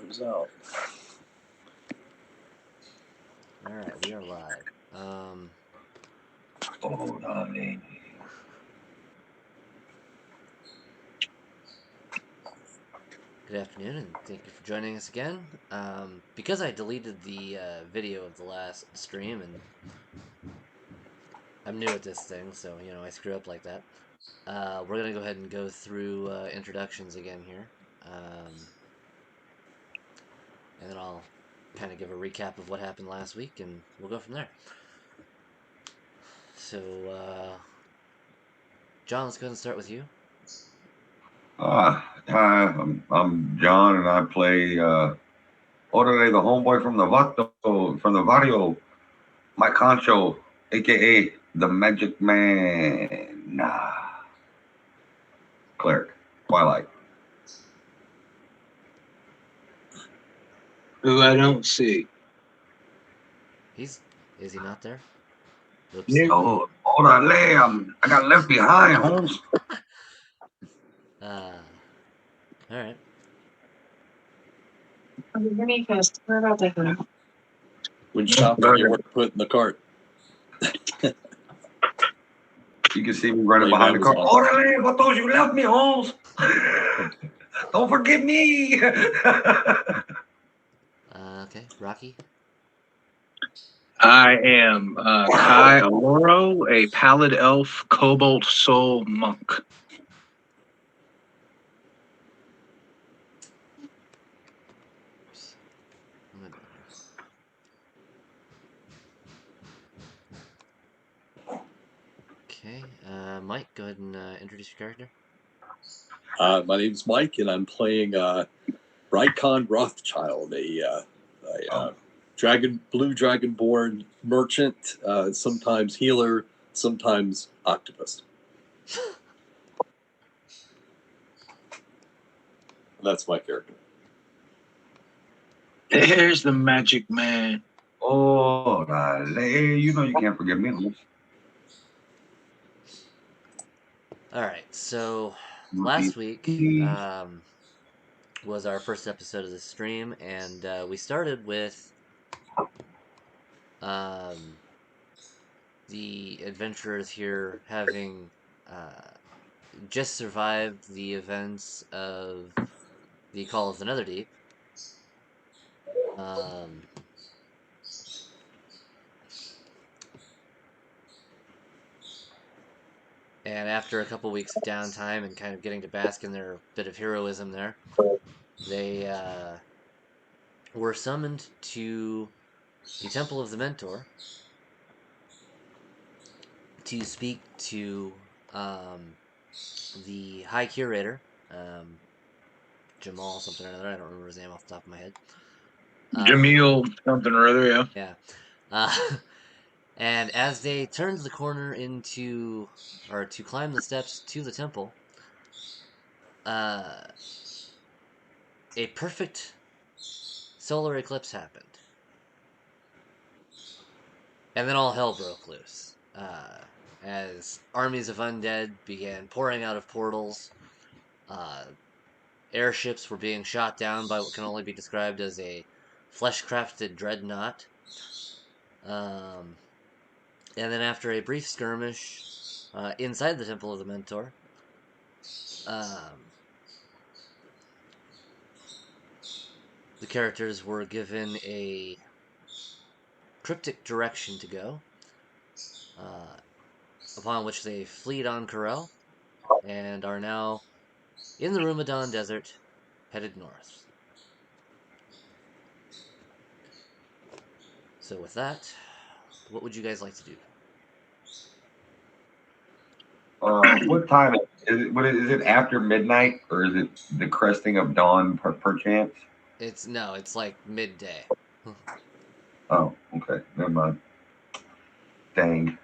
comes out. All right, we are live. Oh, darling. Good afternoon, and thank you for joining us again. Because I deleted the video of the last stream, and I'm new at this thing, so I screw up like that. We're gonna go ahead and go through introductions again here, and then I'll kind of give a recap of what happened last week, and we'll go from there. So, John, let's go ahead and start with you. Hi, I'm John, and I play Orale, the homeboy from the Vario, Mike Concho, aka the Magic Man. Cleric, Twilight. Who I don't see. Is he not there? Oops. Yeah. Oh, Orale, I got left behind, Holmes. All right. When shopping, you weren't put in the cart. You can see me running Layman behind the car. was awesome. Orale, what those you left me, Holmes? Don't forget me. Okay, Rocky. I am Kai Aloro, a pallid elf cobalt soul monk. Okay, Mike, go ahead and introduce your character. My name's Mike, and I'm playing Rykon Rothschild, a blue dragonborn merchant, sometimes healer, sometimes octopus. That's my character. There's the Magic Man. Orale, you know you can't forget me, Holmes. All right, so last week was our first episode of the stream, and we started with the adventurers here having just survived the events of the Call of the Netherdeep. And after a couple weeks of downtime and kind of getting to bask in their bit of heroism there, they were summoned to the Temple of the Mentor to speak to the High Curator, Jamal something or other. I don't remember his name off the top of my head. Jamil something or other, yeah. Yeah. And as they turned the corner to climb the steps to the temple, a perfect solar eclipse happened. And then all hell broke loose. As armies of undead began pouring out of portals, airships were being shot down by what can only be described as a flesh-crafted dreadnought. And then after a brief skirmish inside the Temple of the Mentor, the characters were given a cryptic direction to go, upon which they fled on Corel and are now in the Rumadam Desert, headed north. So with that, what would you guys like to do? What time is it? Is it after midnight, or is it the cresting of dawn, perchance? It's like midday. Oh, okay. Never mind. Dang.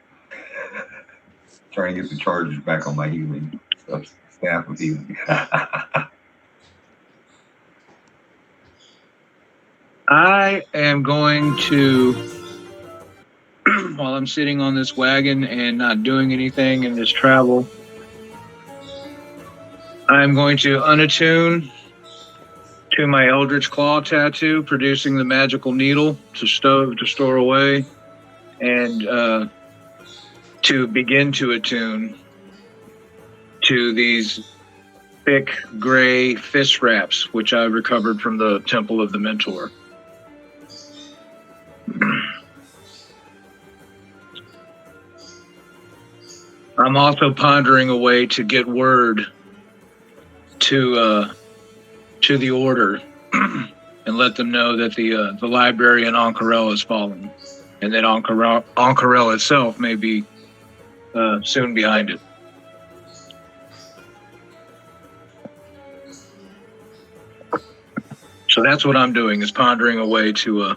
Trying to get the charges back on my healing stuff. Staff of healing. I am going to, while I'm sitting on this wagon and not doing anything in this travel, I'm going to unattune to my Eldritch Claw tattoo, producing the magical needle to store away, and to begin to attune to these thick gray fist wraps, which I recovered from the Temple of the Mentor. I'm also pondering a way to get word to the Order and let them know that the library in Ank'Harel has fallen, and that Ank'Harel itself may be soon behind it. So that's what I'm doing, is pondering a way to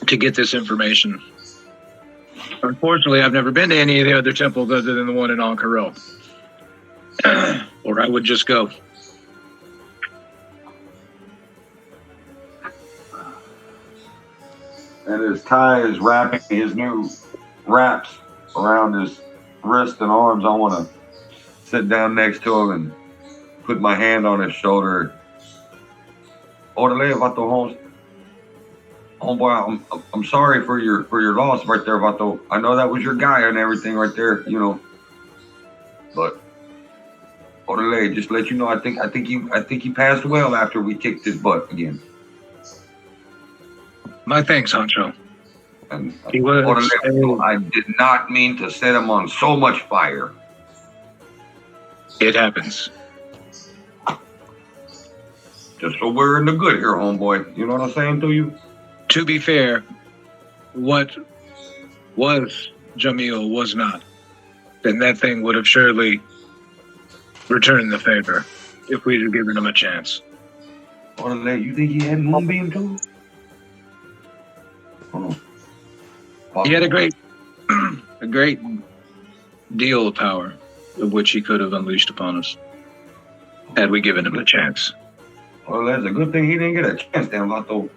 get this information. Unfortunately, I've never been to any of the other temples other than the one in Ank'Harel. Or I would just go. And as Kai is wrapping his new wraps around his wrist and arms, I want to sit down next to him and put my hand on his shoulder. Orale, Vato, homeboy, I'm sorry for your loss right there, Vato. I know that was your guy and everything right there, you know. But Orale, just let you know, I think he passed well after we kicked his butt again. My thanks, Hancho. And He was, Orale, I did not mean to set him on so much fire. It happens. Just so we're in the good here, homeboy. You know what I'm saying to you? To be fair, what was Jamil was not. Then that thing would have surely returned the favor if we'd have given him a chance. Orale, you think he had Moonbeam too? Oh. He had a great deal of power, of which he could have unleashed upon us, had we given him the chance. Well, that's a good thing he didn't get a chance, damn Vato.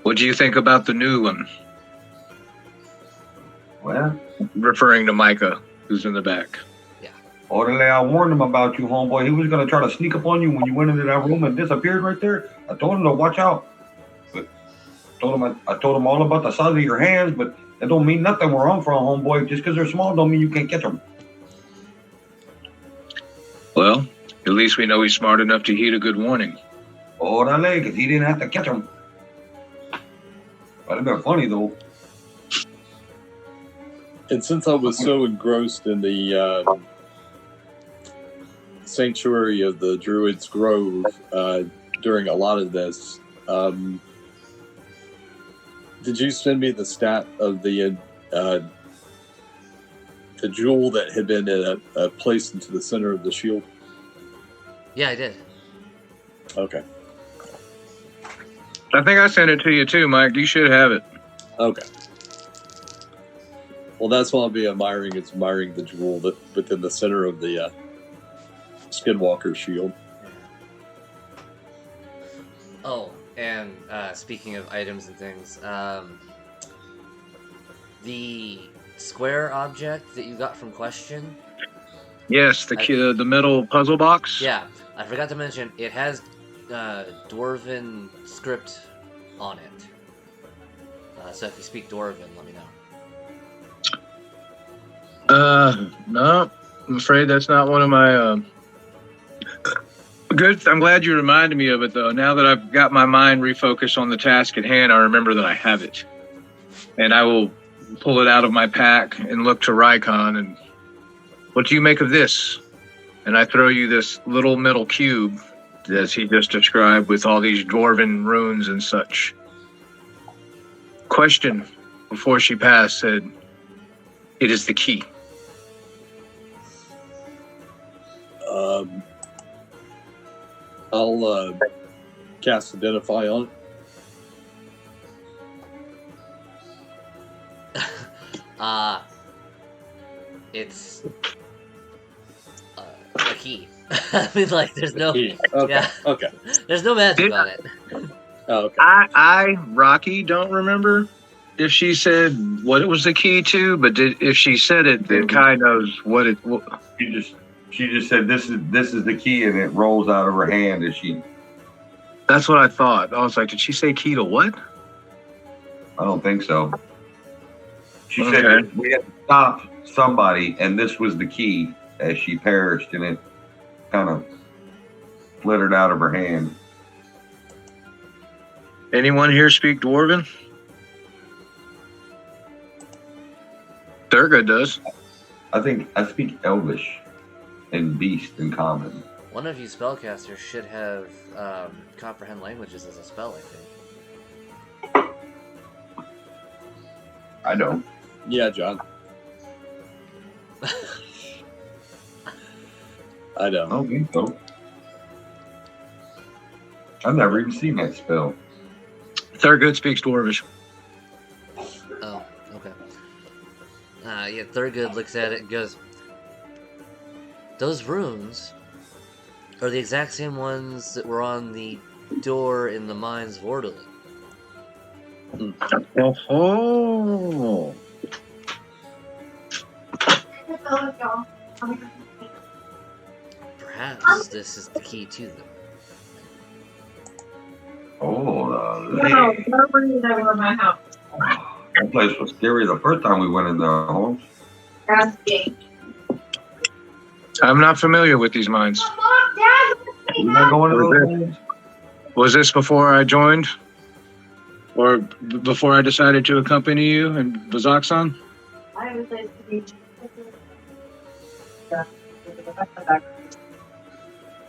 What do you think about the new one? Well, Referring to Micah, who's in the back. Orale, I warned him about you, homeboy. He was gonna try to sneak up on you when you went into that room and disappeared right there. I told him to watch out. But I told him all about the size of your hands, but that don't mean nothing where I'm from, homeboy. Just because they're small don't mean you can't catch them. Well, at least we know he's smart enough to heed a good warning. Orale, because he didn't have to catch them. That'd have been funny, though. And since I was so engrossed in the sanctuary of the Druid's Grove during a lot of this, did you send me the stat of the jewel that had been placed into the center of the shield? Yeah, I did. Okay. I think I sent it to you too, Mike. You should have it. Okay. Well, that's what I'll be admiring. It's admiring the jewel that within the center of the Skinwalker shield. Oh, and speaking of items and things, the square object that you got from Question. Yes, the metal puzzle box. Yeah, I forgot to mention it has Dwarven script on it. So if you speak Dwarven, let me know. No, I'm afraid that's not one of my. Good. I'm glad you reminded me of it, though. Now that I've got my mind refocused on the task at hand, I remember that I have it, and I will pull it out of my pack and look to Rykon. And what do you make of this? And I throw you this little metal cube, as he just described, with all these dwarven runes and such. Question, before she passed, said, "It is the key." I'll cast Identify on it. It's a key. I mean, like, there's no. Okay. Yeah. Okay. There's no magic on it. Oh, okay. I, Rocky, don't remember if she said what it was the key to, but if she said it, then Kai knows what it. She just said, "This is the key," and it rolls out of her hand as she. That's what I thought. I was like, did she say key to what? I don't think so. She Okay. said we had to stop somebody, and this was the key as she perished, and it kind of flittered out of her hand. Anyone here speak Dwarven? Thurgood does. I think I speak Elvish and Beast in common. One of you spellcasters should have comprehend languages as a spell, I think. I don't. Yeah, John. I I know. don't think so. I've never even seen that spell. Thurgood speaks Dwarvish. Oh, okay. Yeah, Thurgood looks at it and goes, those runes are the exact same ones that were on the door in the mines of Orderly. Oh. Perhaps this is the key to them. Oh, No, nobody never in my house. that place was scary the first time we went in there, Holmes. Asking. I'm not familiar with these mines. Mom, Dad, We not going to those things? Was this before I joined? Or before I decided to accompany you and Bazaxon? I was nice to meet you.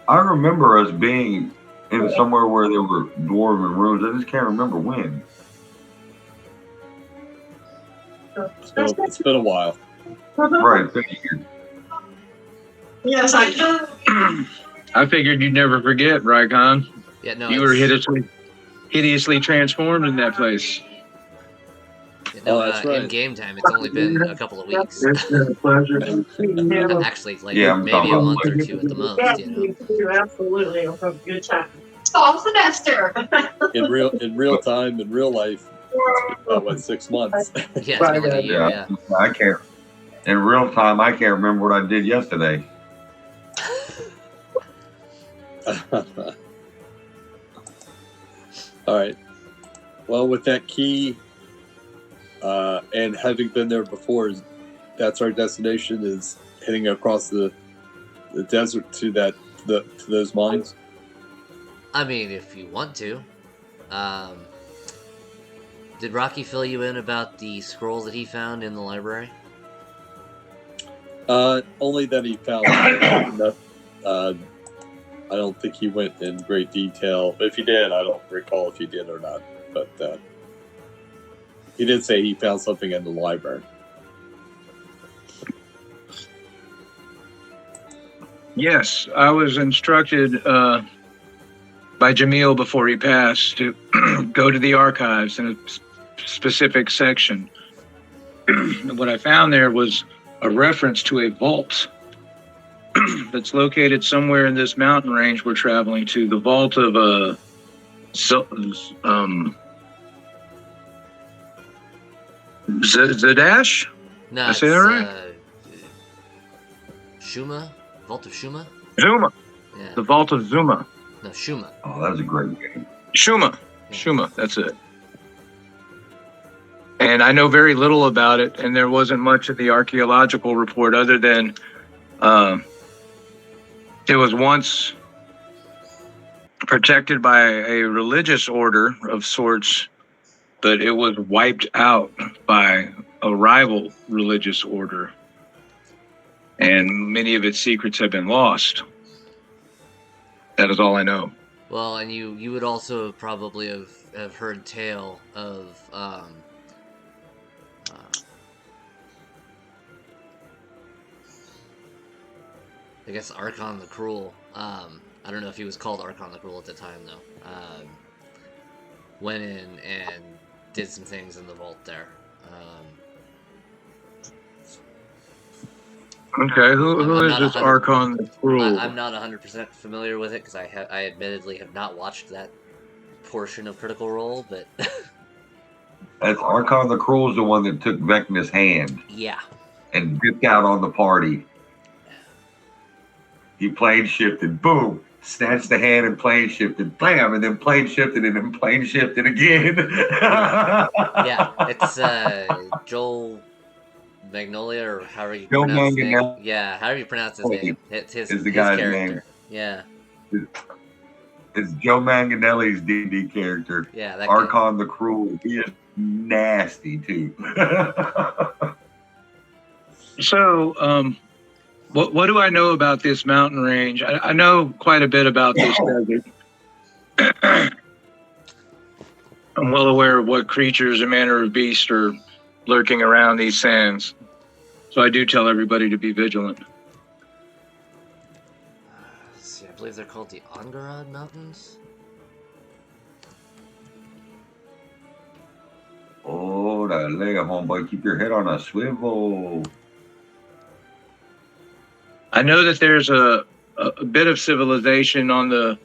I remember us being in somewhere where there were dwarven rooms. I just can't remember when. It's been a while. Right, 50 years. Yes, I do. I figured you'd never forget, Rykon. Yeah, no, You were it's- hideously transformed in that place. No, that's right. in game time, it's only been a couple of weeks. It's been a pleasure. Actually, like Yeah, I'm maybe talking a about month or like- two at the most. Yeah, You know? you do, absolutely. It'll have a good time. Fall semester. In real time, in real life, it's been about 6 months. Yeah, it's been like a year. Yeah. I can't. In real time, I can't remember what I did yesterday. All right. Well, with that key, and having been there before, that's our destination. Is heading across the desert to to those mines. I mean, if you want to. Did Rocky fill you in about the scroll that he found in the library? Only that he found enough. I don't think he went in great detail. If he did, I don't recall if he did or not. But he did say he found something in the library. Yes, I was instructed by Jamil before he passed to go to the archives in a specific section. And what I found there was a reference to a vault that's located somewhere in this mountain range we're traveling to. The vault of Zadash? No, I it's say that right? Shuma? Vault of Shuma? Zuma. Yeah. The vault of Zuma. No, Shuma. Oh, that was a great game. Shuma. Yeah. Shuma, that's it. And I know very little about it, and there wasn't much of the archaeological report other than it was once protected by a religious order of sorts, but it was wiped out by a rival religious order. And many of its secrets have been lost. That is all I know. Well, and you would also probably have heard tale of I guess Archon the Cruel. I don't know if he was called Archon the Cruel at the time though. Went in and did some things in the vault there. Okay, who I'm is not this 100 Archon the Cruel? I'm not 100% familiar with it because I admittedly have not watched that portion of Critical Role, but That's Archon the Cruel is the one that took Vecna's hand yeah. and dipped out on the party. He plane shifted. Boom. Snatched the hand and plane shifted. Blam. And then plane shifted and then plane shifted again. Yeah, it's Joel Magnolia, or however you Joe pronounce his name. Manganiello Yeah, however you pronounce his name. It's his is the guy's character. name. Yeah, It's Joe Manganiello's D&D character. yeah, that guy. Archon the Cruel. He is nasty, too. So, what do I know about this mountain range? I know quite a bit about this desert. I'm well aware of what creatures and manner of beast are lurking around these sands. So I do tell everybody to be vigilant. Let's see, I believe they're called the Ongarad Mountains. Oh, that leg, homeboy. Keep your head on a swivel. I know that there's a bit of civilization on the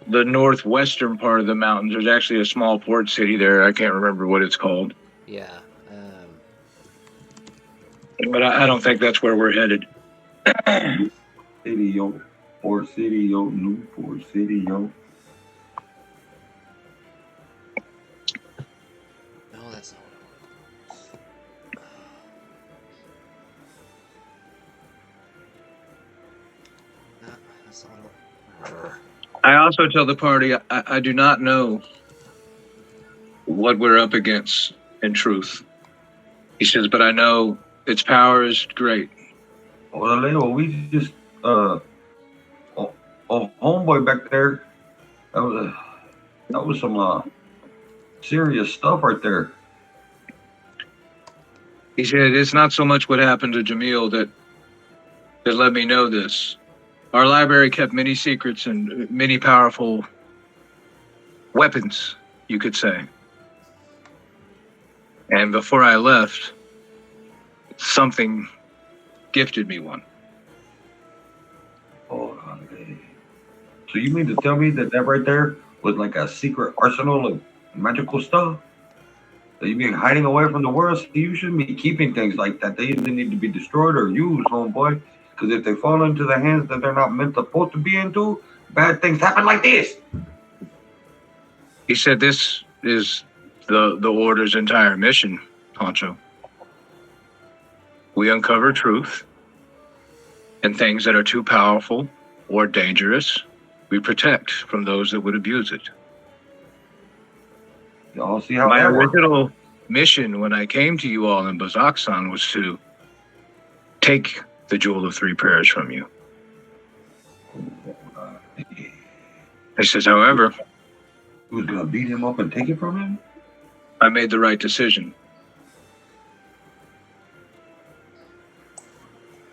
northwestern part of the mountains. There's actually a small port city there. I can't remember what it's called. Yeah. But I don't think that's where we're headed. City, yo. Port City, yo. Newport City, yo. No, that's not what it was. No, that's not what it was. I also tell the party I do not know what we're up against in truth. He says, but I know its power is great. Well, we just, homeboy back there, that was some serious stuff right there. He said, it's not so much what happened to Jamil that let me know this. Our library kept many secrets and many powerful weapons, you could say. And before I left, something gifted me one. Oh, so you mean to tell me that right there was like a secret arsenal of magical stuff that you've been hiding away from the world? So you shouldn't be keeping things like that. They either need to be destroyed or used, homeboy. Because if they fall into the hands that they're not supposed to be into, bad things happen like this. He said this is the Order's entire mission, Poncho. We uncover truth, and things that are too powerful or dangerous, we protect from those that would abuse it. Y'all see how My that works? original mission when I came to you all in Bazaksan was to take the Jewel of Three Prayers from you. He says, however, Who's gonna beat him up and take it from him? I made the right decision.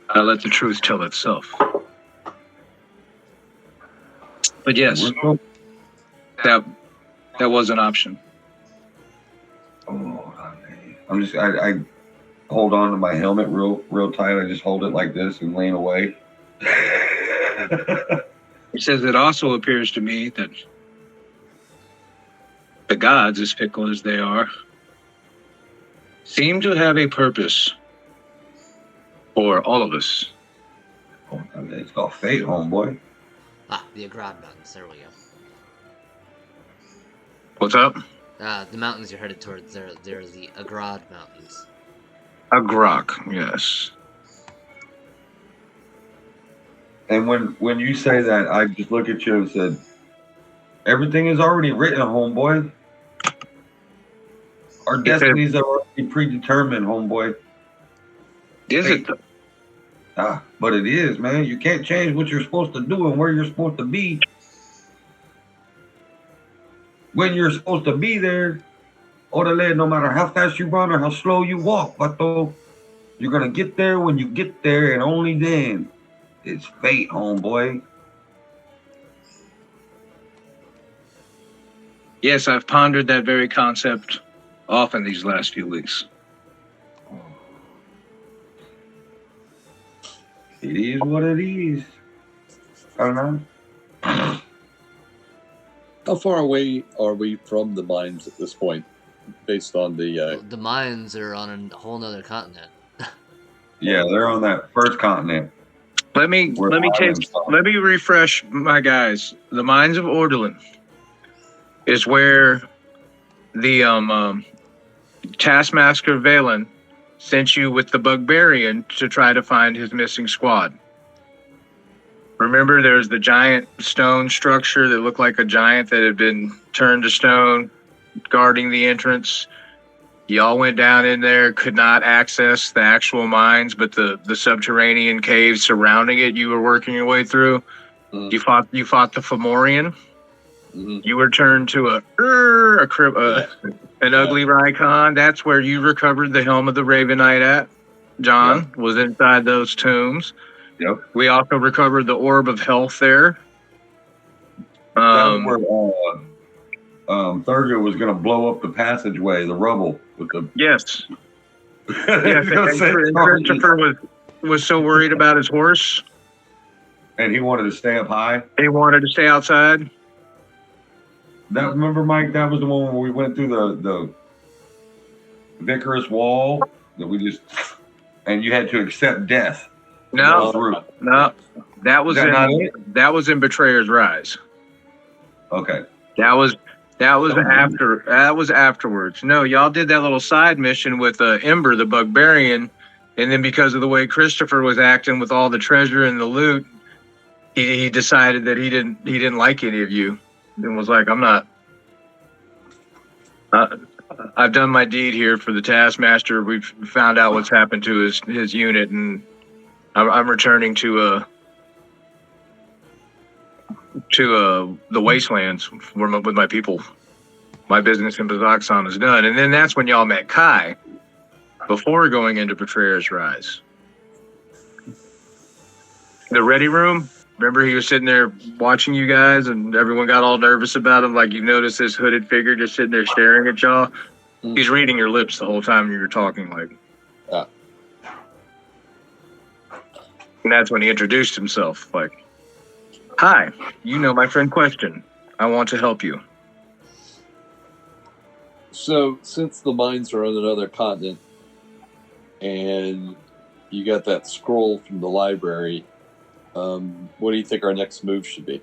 I let the truth tell itself. But yes, that was an option. Oh, I hold on to my helmet real tight. I just hold it like this and lean away. He says it also appears to me that the gods, as fickle as they are, seem to have a purpose for all of us. Oh, it's called fate, homeboy. Ah, the Agrad Mountains. There we go. What's up? The mountains you're headed towards, they're the Agrad Mountains. A grok, yes. And when you say that, I just look at you and said, everything is already written, homeboy. Our destinies are already predetermined, homeboy. Is it? But it is, man. You can't change what you're supposed to do and where you're supposed to be. When you're supposed to be there, orale, no matter how fast you run or how slow you walk, Bato, you're going to get there when you get there, and only then. It's fate, homeboy. Yes, I've pondered that very concept often these last few weeks. It is what it is. I don't know. How far away are we from the mines at this point, based on the? The mines are on a whole nother continent. Yeah, they're on that first continent. Let me refresh my guys. The Mines of Ordolan is where the Taskmaster Valen sent you with the Bugbarian to try to find his missing squad. Remember, there's the giant stone structure that looked like a giant that had been turned to stone, guarding the entrance. Y'all went down in there, could not access the actual mines, but the subterranean caves surrounding it, you were working your way through. You fought the Fomorian. You were turned to an ugly Rykon. That's where you recovered the Helm of the Raven Knight at. John was inside those tombs. Yep. We also recovered the Orb of Health there. That's where Thurgood was going to blow up the passageway, the rubble with the. Yes. Yes. And Christopher was so worried about his horse. And he wanted to stay up high. He wanted to stay outside. Remember, Mike? That was the one where we went through the Vicarous wall that we just, and you had to accept death. No, that was in Betrayer's Rise. Okay. That was afterwards. No, y'all did that little side mission with Ember, the Bugbarian, and then because of the way Christopher was acting with all the treasure and the loot, he decided that he didn't like any of you, and was like, I'm not. I've done my deed here for the Taskmaster. We've found out what's happened to his unit, and I'm returning to the wastelands with my people. My business in Bazoxon is done. And then that's when y'all met Kai, before going into Betrayer's Rise. The Ready Room, remember he was sitting there watching you guys and everyone got all nervous about him, like you noticed this hooded figure just sitting there staring at y'all? He's reading your lips the whole time you were talking, like. And that's when he introduced himself, like, hi, you know my friend Question. I want to help you. So, since the mines are on another continent, and you got that scroll from the library, what do you think our next move should be?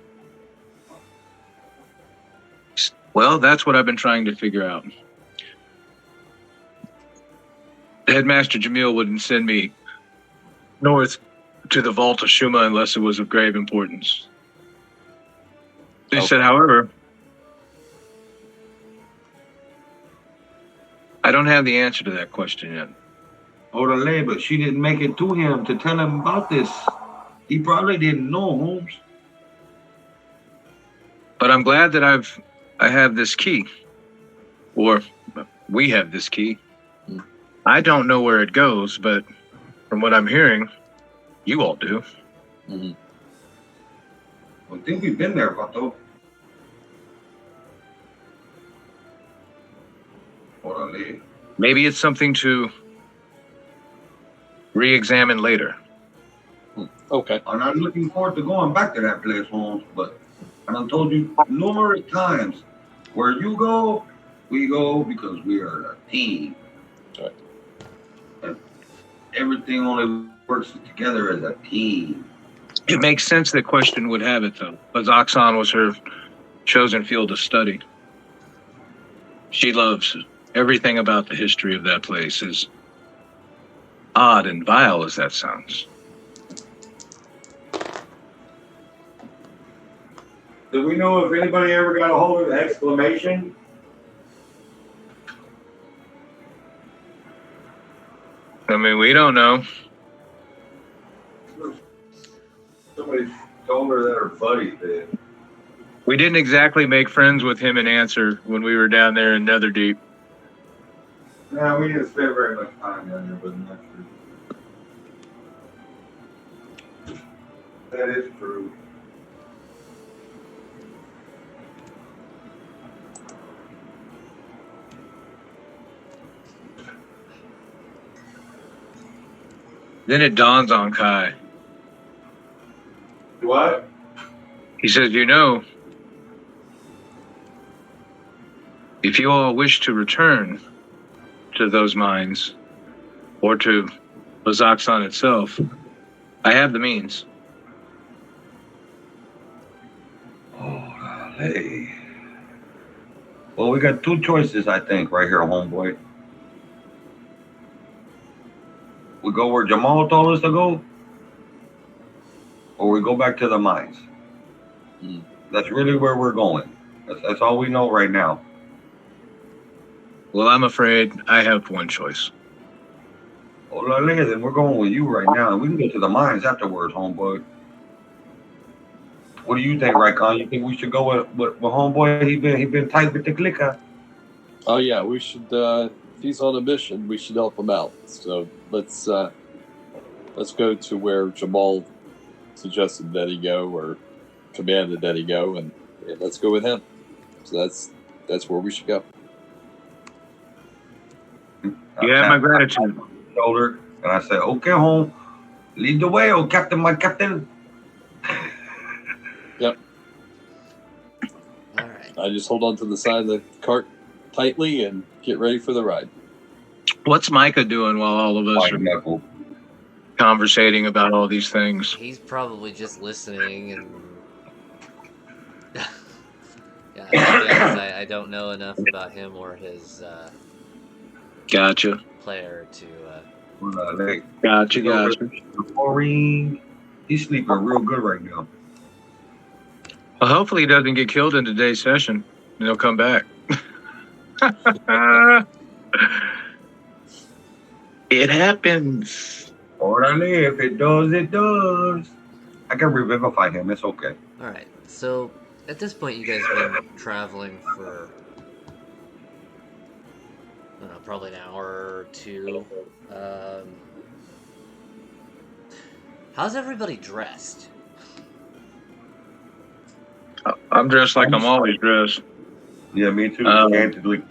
Well, that's what I've been trying to figure out. Headmaster Jamil wouldn't send me north to the Vault of Shuma unless it was of grave importance. He said, however, I don't have the answer to that question yet. Orale, but she didn't make it to him to tell him about this. He probably didn't know, Holmes. But I'm glad that I have this key. Or we have this key. I don't know where it goes, but from what I'm hearing, you all do. I think we've been there, Vato. Orale. Maybe it's something to re-examine later. Okay. I'm not looking forward to going back to that place, Holmes, but I done told you numerous times, where you go, we go because we are a team. Right. And everything only works together as a team. It makes sense that Question would have it, though. Bazoxon was her chosen field of study. She loves everything about the history of that place, as odd and vile as that sounds. Do we know if anybody ever got a hold of the exclamation? I mean, we don't know. Somebody told her that her buddy did. We didn't exactly make friends with him in Answer when we were down there in Netherdeep. No, we didn't spend very much time down there, but that's true. That is true. Then it dawns on Kai. What? He says, you know, if you all wish to return to those mines, or to Bazoxon itself, I have the means. Hey. Well, we got two choices, I think, right here, homeboy. We go where Jamal told us to go, or we go back to the mines. That's really where we're going. That's all we know right now. Well, I'm afraid I have one choice. Olale, then we're going with you right now. We can go to the mines afterwards, homeboy. What do you think, Raikon? You think we should go with homeboy? He been tight with the clicker. Oh yeah, we should. If he's on a mission, we should help him out. So let's go to where Jamal suggested that he go, or commanded that he go, and let's go with him. So that's where we should go. You have my gratitude. Shoulder, and I say, okay, home, lead the way, oh captain, my captain. Yep. All right. I just hold on to the side of the cart tightly and get ready for the ride. What's Micah doing while all of us are conversating about all these things? He's probably just listening and. Yeah, I don't know enough about him or his Gotcha. player to. Gotcha. Maureen, he's sleeping real good right now. Well, hopefully he doesn't get killed in today's session, and he'll come back. It happens. Orale, if it does, it does. I can revivify him. It's okay. All right. So at this point, you guys have been traveling for I don't know, probably an hour or two. How's everybody dressed? I'm dressed like I'm always dressed. Yeah, me too. Candidly.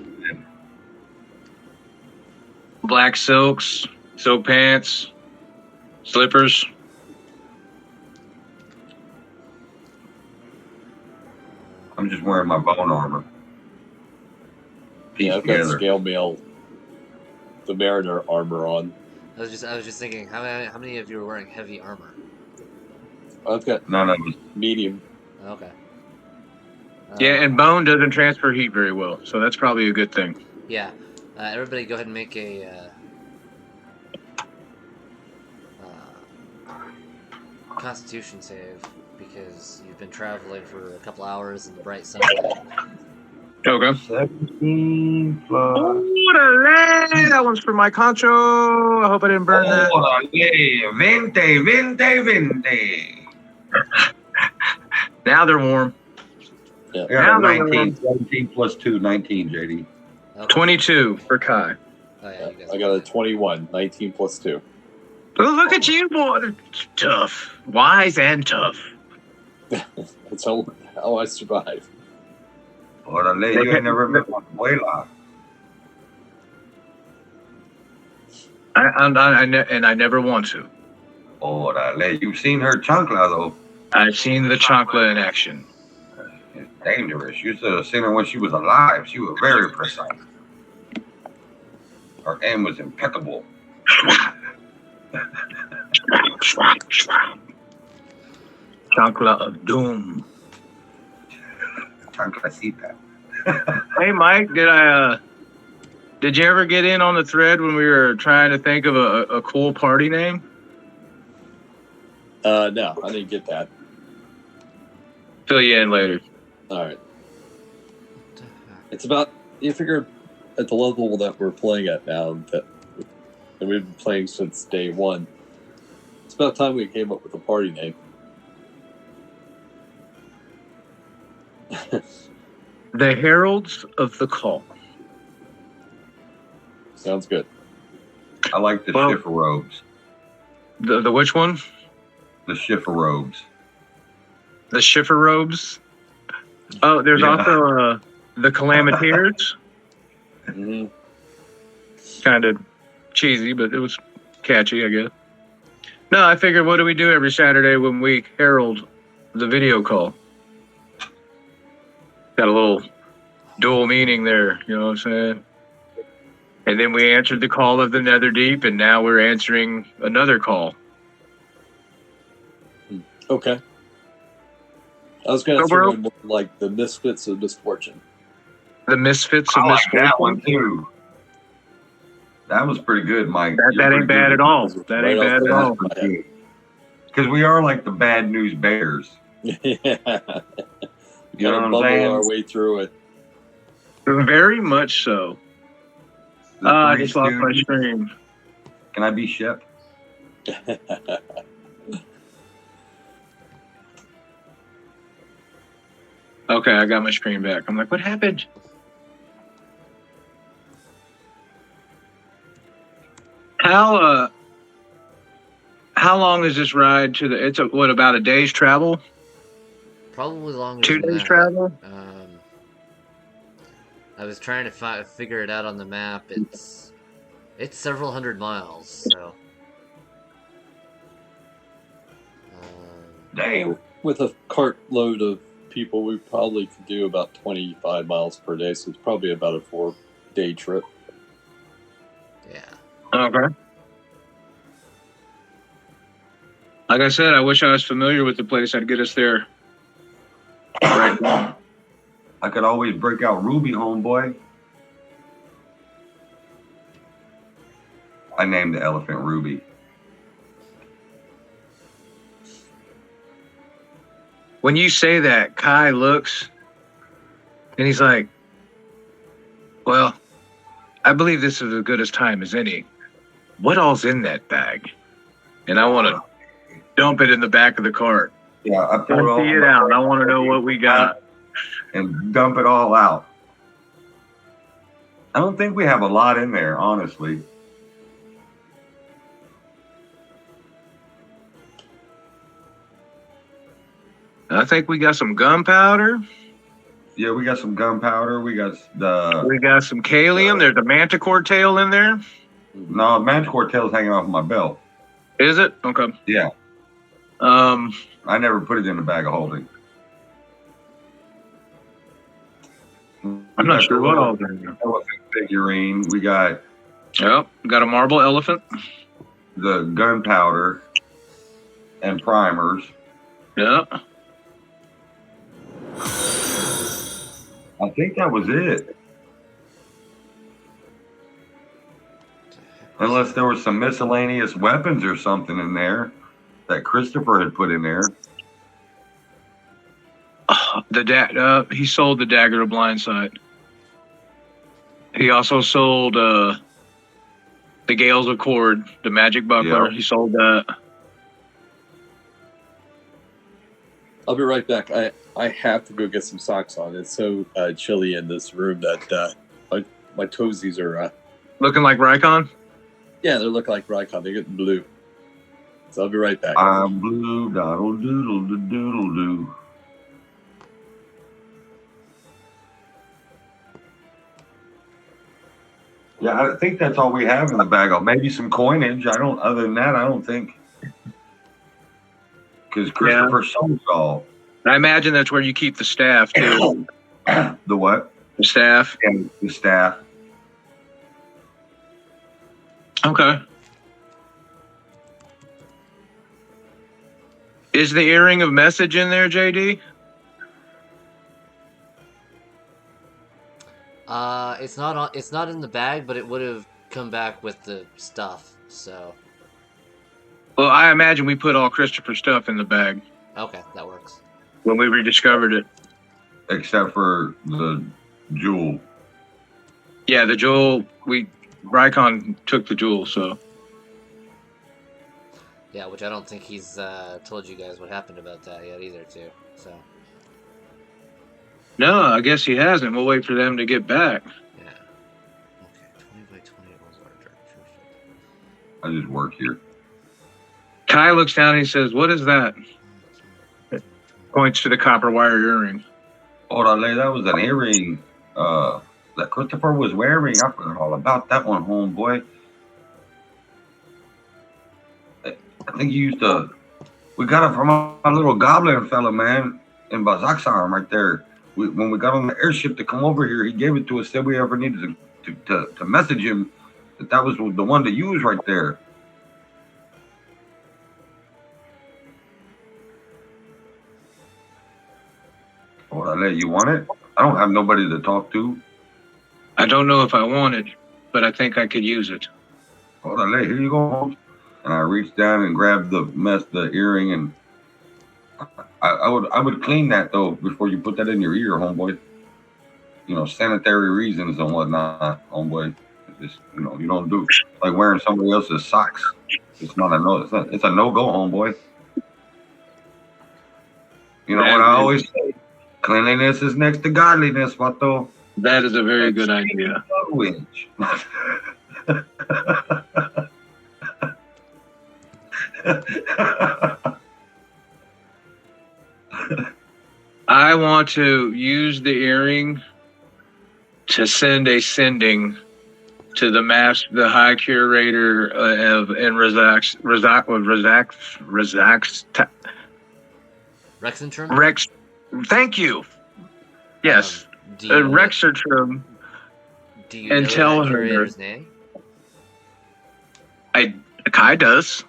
Black silks, silk pants, slippers. I'm just wearing my bone armor. Yeah, I've got scale mail, the mariner armor on. I was just thinking, how many of you are wearing heavy armor? I've got none of us. Medium. Okay. Yeah, and bone doesn't transfer heat very well, so that's probably a good thing. Yeah. Everybody go ahead and make a Constitution save, because you've been traveling for a couple hours in the bright sunlight. Okay. 17 plus. Orale! That one's for my concho. I hope I didn't burn that. Orale! 20. Now they're warm. Yeah. Yeah, 19. 17 plus 2, 19, JD. Okay. 22 for Kai. Oh, yeah, you guys I got a 21, 19 plus 2. Oh, look at you, boy. Tough. Wise and tough. That's how I survive. Orale, you ain't never met one abuela. I never want to. Orale, you've seen her chancla, though. I've seen the chancla in action. It's dangerous. You should have seen her when she was alive. She was very precise. Her aim was impeccable. Chancla of doom. Chanclasita. Hey, Mike, did you ever get in on the thread when we were trying to think of a cool party name? No, I didn't get that. Fill you in later. All right. It's about, you figure at the level that we're playing at now, and we've been playing since day one, it's about time we came up with a party name. The Heralds of the Call. Sounds good. I like the shiffer robes. The which one? The shiffer robes. The Schiffer robes. Oh, there's also the Calamiteers. Mm-hmm. Kind of cheesy, but it was catchy, I guess. No, I figured, what do we do every Saturday when we herald the video call? Got a little dual meaning there, you know what I'm saying? And then we answered the call of the Netherdeep, and now we're answering another call. Okay. I was going to Go, throw bro. in more like the Misfits of Misfortune. The Misfits of I like Misfortune. that one too. That was pretty good, Mike. That ain't bad at all. That ain't bad at all. Because we are like the bad news bears. Yeah. You Gotta know what I'm bubble saying? our way through it. Very much so. The I Three just lost my Stooges. screen. Can I be Shep? Okay, I got my screen back. I'm like, what happened? How long is this ride to the? It's about a day's travel? Probably longer 2 than days that. travel? I was trying to figure it out on the map. It's several hundred miles. So. Damn. With a cartload of people, we probably could do about 25 miles per day, so it's probably about a 4-day trip. Yeah. Okay. Like I said, I wish I was familiar with the place. I'd get us there. Right now. I could always break out Ruby, homeboy. I named the elephant Ruby. When you say that, Kai looks and he's like, well, I believe this is as good as time as any. What all's in that bag? And I want to dump it in the back of the cart. Yeah, I pour Empty it out. I want to know what we got. And dump it all out. I don't think we have a lot in there, honestly. I think we got some gunpowder. Yeah, we got some gunpowder. We got some kalium. There's a manticore tail in there. No, manticore tail's hanging off my belt. Is it? Okay. Yeah. I never put it in the bag of holding. I'm not sure what all there. Elephant figurine. We got Yep. Got a marble elephant. the gunpowder and primers. Yep. I think that was it. Unless there was some miscellaneous weapons or something in there that Christopher had put in there. He sold the dagger of blindsight. He also sold the Gales of Cord, the magic buckler. Yeah. He sold that. I'll be right back. I have to go get some socks on. It's so chilly in this room that my toesies are... Looking like Rykon? Yeah, they look like Rykon. They're getting blue. So I'll be right back. I'm blue, doodle doodle doodle doo. Yeah, I think that's all we have in the bag. Maybe some coinage. Other than that, I don't think. Because Christopher sold it all. I imagine that's where you keep the staff too. The what? The staff. Yeah, the staff. Okay. Is the earring of message in there, JD? It's not it's not in the bag, but it would have come back with the stuff. So. Well, I imagine we put all Christopher's stuff in the bag Okay, that works. when we rediscovered it. Except for the jewel. Yeah, the jewel. Rykon took the jewel, so. Yeah, which I don't think he's told you guys what happened about that yet either, too. So. No, I guess he hasn't. We'll wait for them to get back. Yeah. Okay, 20 by 20 was larger. Perfect. I just work here. Kai looks down and he says, "What is that?" Points to the copper wire earring. Orale, that was an earring that Christopher was wearing. I forgot all about that one, homeboy. I think you used to. We got it from a little goblin fella, man, in Bazaksarm right there. When we got on the airship to come over here, he gave it to us. Said we ever needed to message him that was the one to use right there. Orale, you want it? I don't have nobody to talk to. I don't know if I want it, but I think I could use it. Orale, here you go. And I reached down and grabbed the earring, and I would clean that though before you put that in your ear, homeboy. You know, sanitary reasons and whatnot, homeboy. Just, you know, you don't do like wearing somebody else's socks. It's not a no. It's a no go, homeboy. You know what I always say? Cleanliness is next to godliness, vato. That is a very good idea. I want to use the earring to send a sending to the High Curator of in Rexentrum? Rex. Thank you. Yes, Rexentrum. Do you and know tell that her curator's name? Kai does.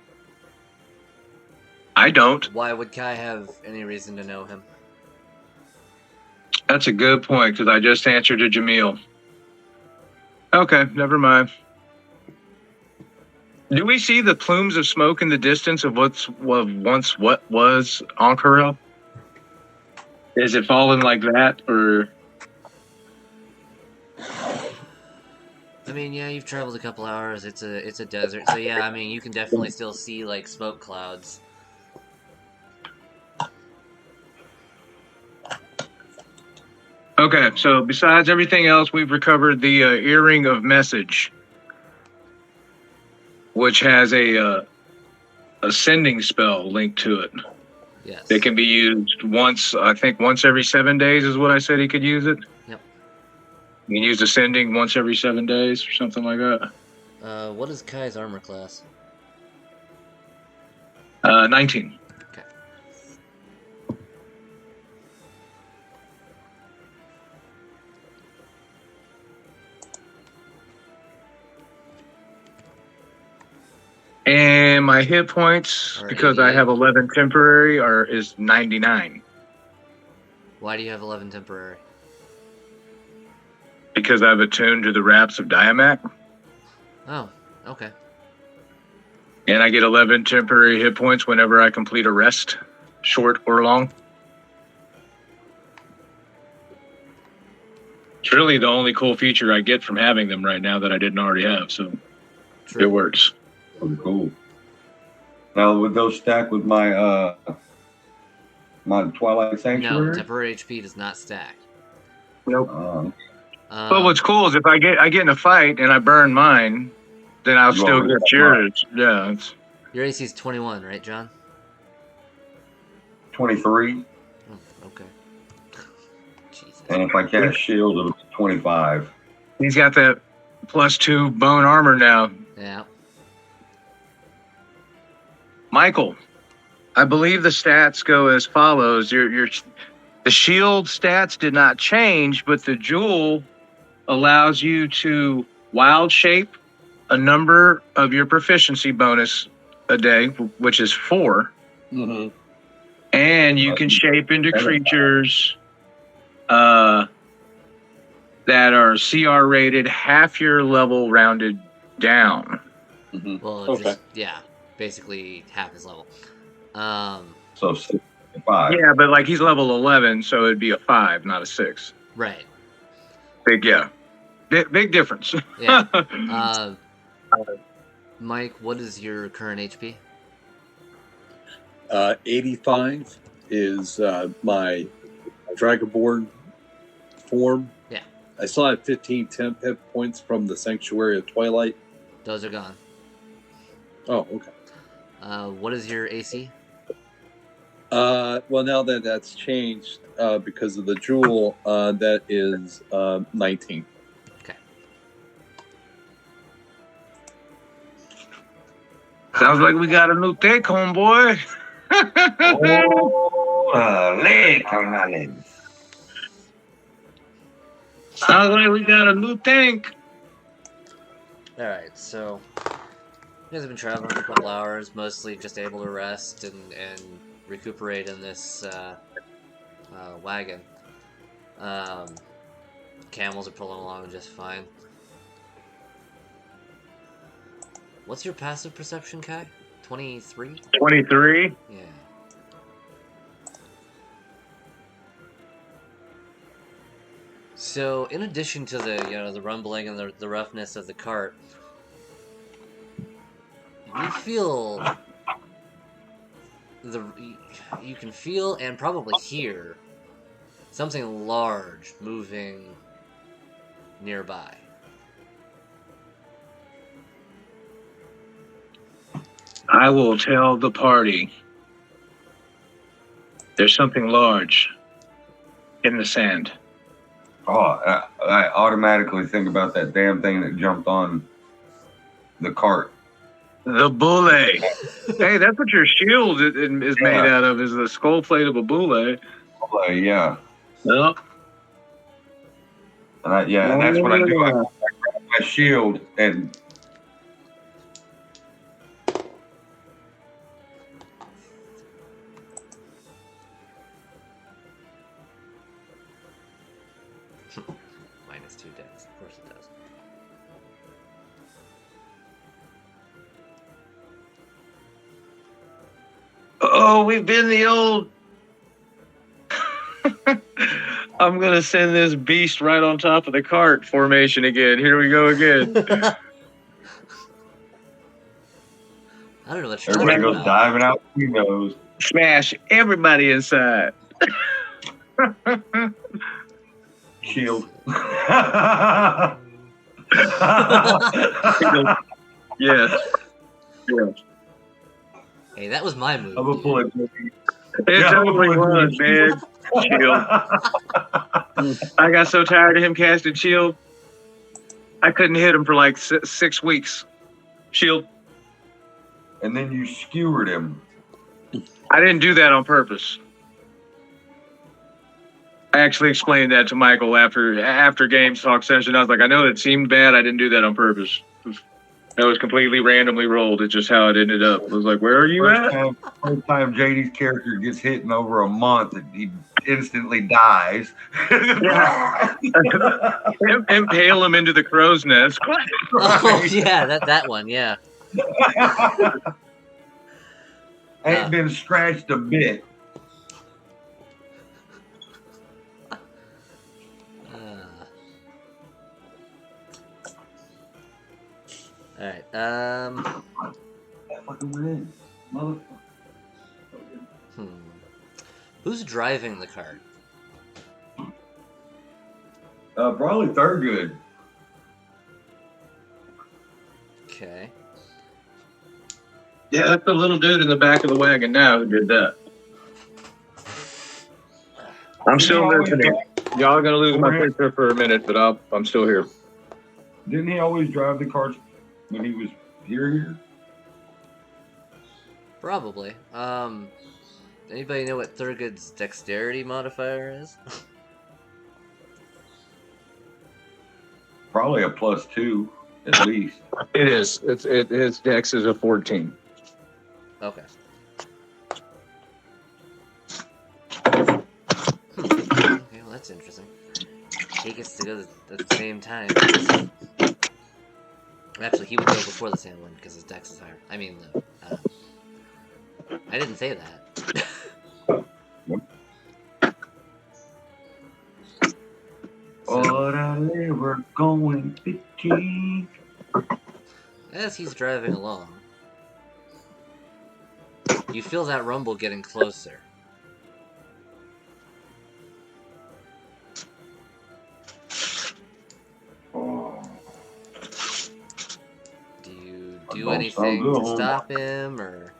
I don't. Why would Kai have any reason to know him? That's a good point, because I just answered to Jamil. Okay, never mind. Do we see the plumes of smoke in the distance of what was Ankara? Is it falling like that, or? I mean, yeah, you've traveled a couple hours. It's a desert, so yeah. I mean, you can definitely still see like smoke clouds. Okay, so besides everything else, we've recovered the earring of message, which has a sending spell linked to it. Yes. It can be used once, I think once every 7 days is what I said he could use it. Yep. You can use the sending once every 7 days or something like that. What is Kai's armor class? 19. Okay. And my hit points, because I have 11 temporary, is 99. Why do you have 11 temporary? Because I've attuned to the raps of Diamac. Oh, okay. And I get 11 temporary hit points whenever I complete a rest, short or long. It's really the only cool feature I get from having them right now that I didn't already have, so True. It works. Cool. Now would those stack with my my Twilight Sanctuary? No, temporary HP does not stack. Nope. But what's cool is if I get in a fight and I burn mine, then I'll still get yours. Yeah. It's... Your AC is 21, right, John? 23. Oh, okay. Jesus. And if I cast shield, it'll be 25. He's got that +2 bone armor now. Yeah. Michael, I believe the stats go as follows. The shield stats did not change, but the jewel allows you to wild shape a number of your proficiency bonus a day, which is 4. Mm-hmm. And you can shape into creatures that are CR rated, half your level rounded down. Mm-hmm. Well, Okay. just, yeah, basically half his level. So 65. Yeah, but like he's level 11, so it'd be a 5, not a 6. Right. Big difference. Yeah. Mike, what is your current HP? 85 is my Dragonborn form. Yeah. I still have 15 temp hit points from the Sanctuary of Twilight. Those are gone. Oh, okay. What is your AC? Well, now that that's changed because of the jewel, that is 19. Okay. Sounds like we got a new take home, boy. Sounds like we got a new tank. Alright, so you guys have been traveling for a couple hours, mostly just able to rest and recuperate in this wagon. Camels are pulling along just fine. What's your passive perception, Kai? 23? 23. Yeah. So, in addition to the rumbling and the roughness of the cart, you feel you can feel and probably hear something large moving nearby. I will tell the party there's something large in the sand. Oh, I automatically think about that damn thing that jumped on the cart. The bulle. Hey, that's what your shield is made out of, is the skull plate of a bulle. Yeah. Yep. And that's what I do. I grab my shield and -2 dex. Of course it does. Oh, we've been the old. I'm gonna send this beast right on top of the cart formation again. Here we go again. I don't know what you're everybody talking goes about. diving out the windows. Smash everybody inside. Shield. Yes. Hey, that was my move. I'm a Dude. bullet. It totally was, man. Shield. I got so tired of him casting shield. I couldn't hit him for like 6 weeks. Shield. And then you skewered him. I didn't do that on purpose. I actually explained that to Michael after games talk session. I was like, I know it seemed bad. I didn't do that on purpose. That was completely randomly rolled. It's just how it ended up. I was like, where are you at? First time JD's character gets hit in over a month, and he instantly dies. Impale him into the crow's nest. Oh yeah, that one, yeah. Ain't been scratched a bit. All right. Fucking win, motherfucker. Who's driving the cart? Probably Thurgood. Okay. Yeah, that's the little dude in the back of the wagon now who did that. I'm still listening. Y'all are gonna lose my picture for a minute, but I'm still here. Didn't he always drive the carts when he was here? Probably. Anybody know what Thurgood's dexterity modifier is? Probably a +2, at least. It is. His dex is a 14. Okay. Okay, well that's interesting. He gets to go at the same time. Actually, he would go before the sand one because his dex is higher. I mean, I didn't say that. We're going 15. As he's driving along, you feel that rumble getting closer. Do you do anything to stop him, or?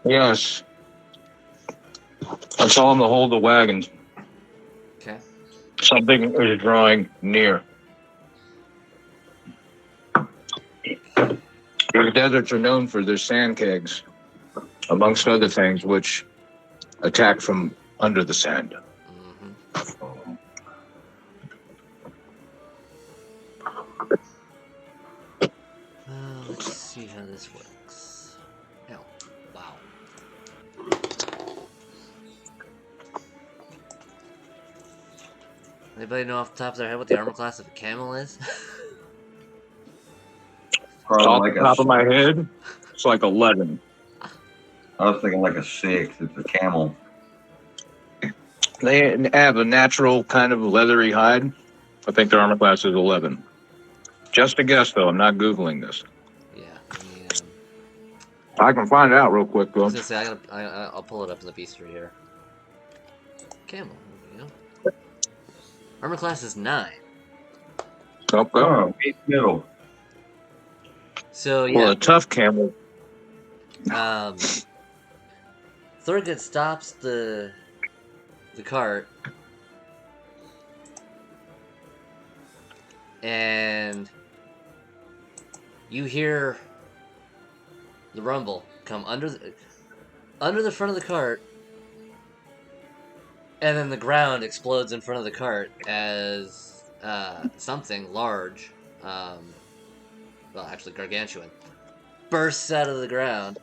Yes. I saw him to hold the wagon. Okay. Something is drawing near. The deserts are known for their sand kegs, amongst other things, which attack from under the sand. Let's see how this works. Oh, wow. Anybody know off the top of their head what the armor class of a camel is? Probably Off like the a top of my head, it's like 11. I was thinking like a 6. It's a camel. They have a natural kind of leathery hide. I think their armor class is 11. Just a guess, though. I'm not Googling this. Yeah. I can find out real quick, I though. was gonna say I'll pull it up in the bestiary here. Camel. There we go. Armor class is 9. Okay. Oh, middle. So yeah. Well, a tough camel. Thurgood stops the cart, and you hear the rumble come under the front of the cart, and then the ground explodes in front of the cart as something large, well, actually gargantuan, bursts out of the ground,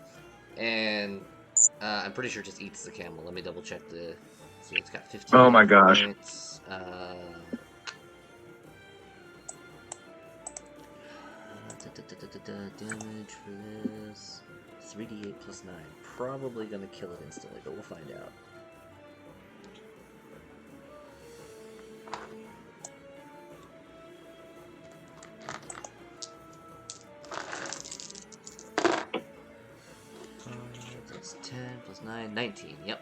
and I'm pretty sure just eats the camel. Let me double check see, it's got 15 Oh my gosh. points. Damage for this 3d8 plus 9. Probably gonna kill it instantly, but we'll find out. That's 10 plus 9, 19. Yep.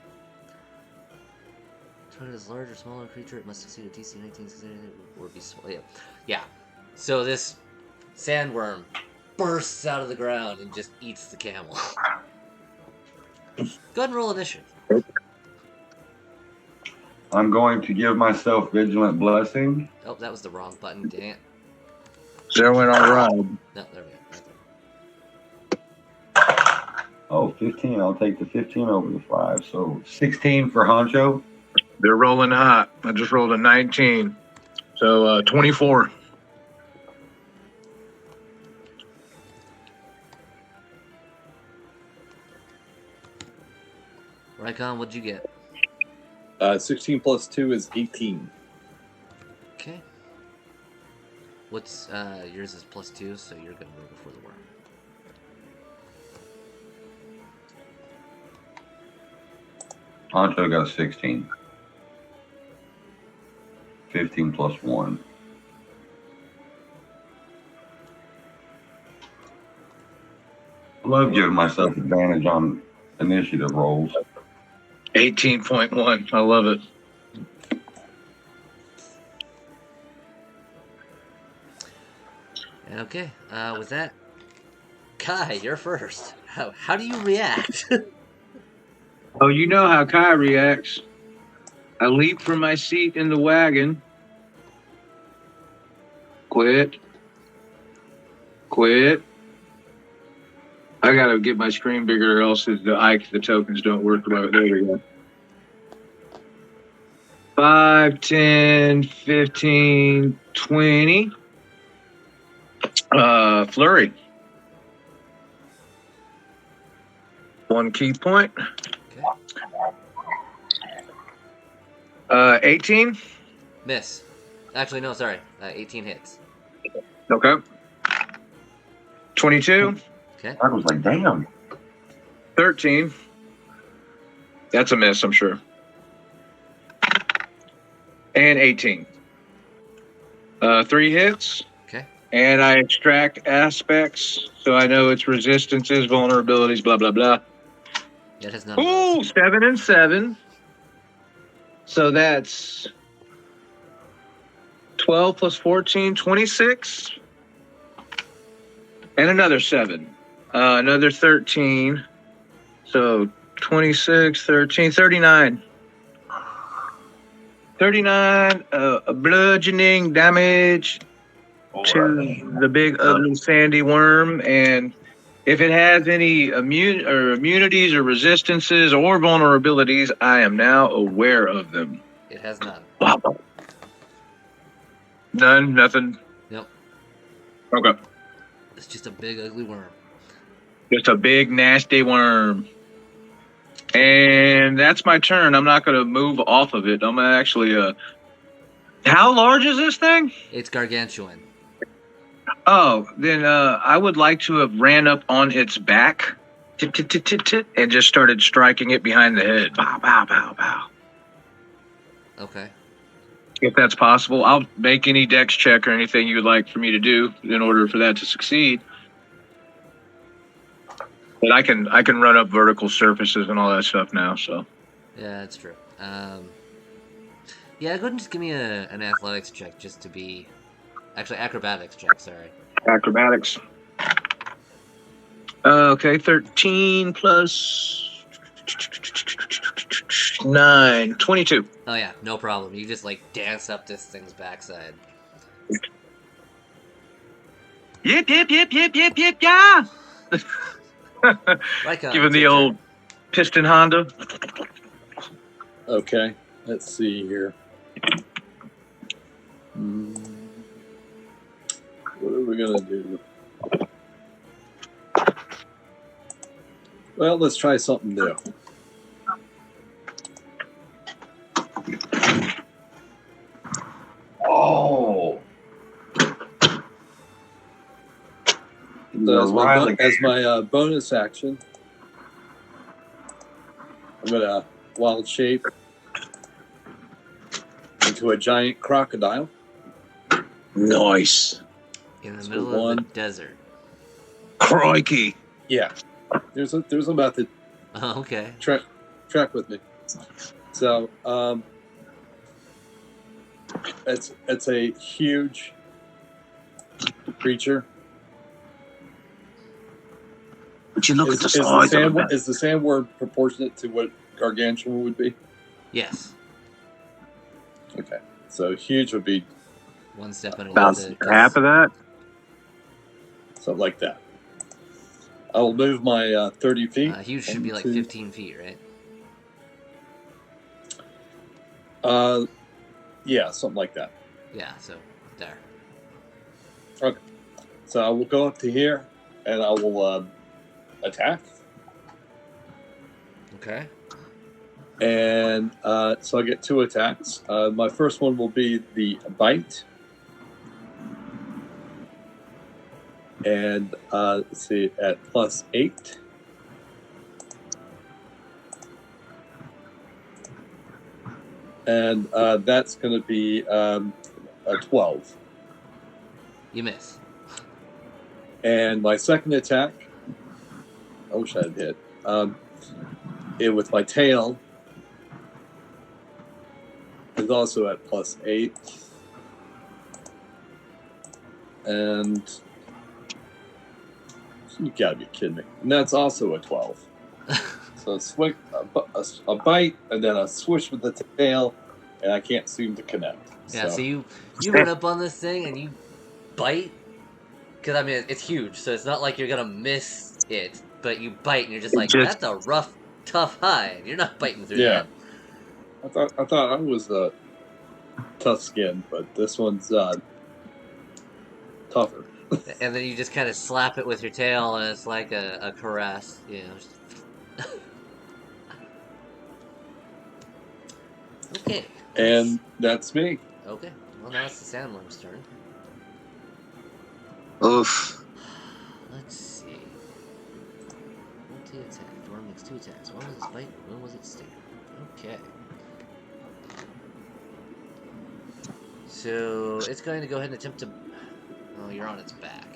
Target is large or smaller creature. It must succeed a DC 19 or be small. Yeah. So this sandworm bursts out of the ground and just eats the camel. Go ahead and roll initiative. I'm going to give myself Vigilant Blessing. Oh, that was the wrong button. Dang it. Zeroing on ride. No, there we go. Right there. Oh, 15. I'll take the 15 over the 5. So 16 for Honcho. They're rolling hot. I just rolled a 19. So 24. Rycon, what'd you get? 16 plus 2 is 18. Okay. What's yours is plus 2, so you're gonna roll before the worm. Honcho got a 16. 15 plus 1. I love giving myself advantage on initiative rolls. 18.1. I love it. Okay, with that, Kai, you're first. How do you react? Oh, you know how Kai reacts. I leap from my seat in the wagon. Quit. I gotta get my screen bigger, or else the tokens don't work right. There we go. 5, 10, 15, 20. Flurry. 1 key point. Okay. 18. Miss. Actually, no, sorry. 18 hits. Okay. 22. Okay. I was like, damn. 13. That's a miss, I'm sure. And 18. 3 hits. Okay. And I extract aspects, so I know its resistances, vulnerabilities, blah, blah, blah. That has none of those. Ooh, 7 and 7. So that's 12 plus 14, 26. And another 7. Another 13. So 26, 13, 39. 39 bludgeoning damage to the big ugly sandy worm, and if it has any immunities or resistances or vulnerabilities, I am now aware of them. It has none. None, nothing. Nope. Okay. It's just a big ugly worm. Just a big nasty worm. And that's my turn. I'm not going to move off of it. I'm going to actually How large is this thing? It's gargantuan. Oh, then I would like to have ran up on its back, tit, tit, tit, tit, tit, and just started striking it behind the head. Bow, bow, bow, bow. Okay. If that's possible, I'll make any dex check or anything you would like for me to do in order for that to succeed. But I can run up vertical surfaces and all that stuff now. So Yeah, that's true. Yeah, go ahead and just give me an athletics check just to be... Actually, acrobatics check, sorry. acrobatics. Okay, 13 plus 9, 22. Oh yeah, no problem. You just like dance up this thing's backside. Yip, yip, yip, yip, yip, yip, yeah. Like Give him the old piston Honda. Okay, let's see here. What are we gonna do? Well, let's try something new. Oh. So as my bonus action, I'm gonna wild shape into a giant crocodile. Nice. In the So middle of the desert. Crikey. Yeah, there's a method. Oh, okay. Track with me. So it's a huge creature. But you look at the Is size of it. the sandworm proportionate to what gargantuan would be? Yes. Okay, so huge would be One step underneath About it. half of that. something like that. I will move my 30 feet. Huge should be like 1, 2. 15 feet, right? Yeah, something like that. Yeah, so there. Okay, so I will go up to here, and I will attack. Okay. And so I get 2 attacks. My first one will be the bite. And let's see, at +8. And that's going to be a 12. You miss. And my second attack, I wish I had hit, it with my tail is also at +8. And you gotta be kidding me. And that's also a 12. So a bite, and then a swish with the tail, and I can't seem to connect. Yeah, so you run up on this thing and you bite. Because, I mean, it's huge, so it's not like you're gonna miss it. But you bite and you're just like, that's a rough, tough hide. You're not biting through that. I thought I was tough skin, but this one's tougher. And then you just kind of slap it with your tail, and it's like a caress, you know. Okay. And that's me. Okay. Well, now it's the sandworm's turn. Oof. Let's see. Multi-attack. Dwarf makes 2 attacks. One was its bite, one was its sting. Okay. So it's going to go ahead and attempt to... Oh, you're on its back.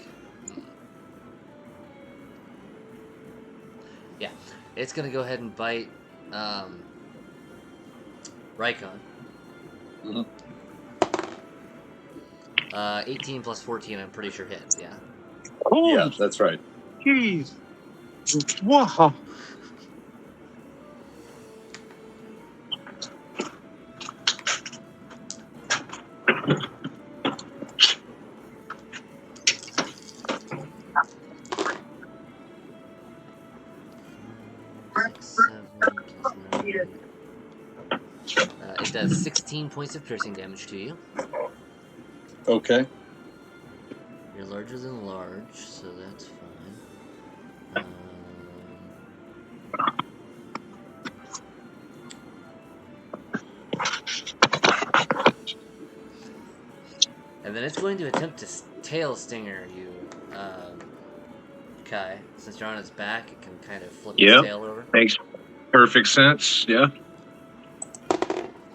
Yeah. It's going to go ahead and bite Rykon. Mhm. 18 plus 14, I'm pretty sure hits, yeah. Oh, Yeah, that's right. jeez. Wow. It does 16 points of piercing damage to you. Okay. You're larger than large, so that's fine. And then it's going to attempt to tail stinger you, Kai. Since you're on its back, it can kind of flip its tail over. Makes perfect sense. Yeah.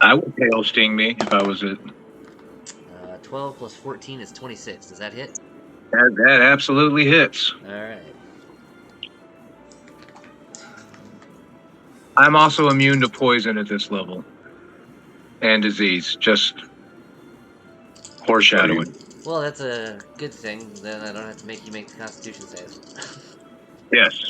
I would tail sting me if I was it. 12 plus 14 is 26. Does that hit? That absolutely hits. All right. I'm also immune to poison at this level. And disease. Just foreshadowing. Well, that's a good thing. Then I don't have to make you make the Constitution save. Yes.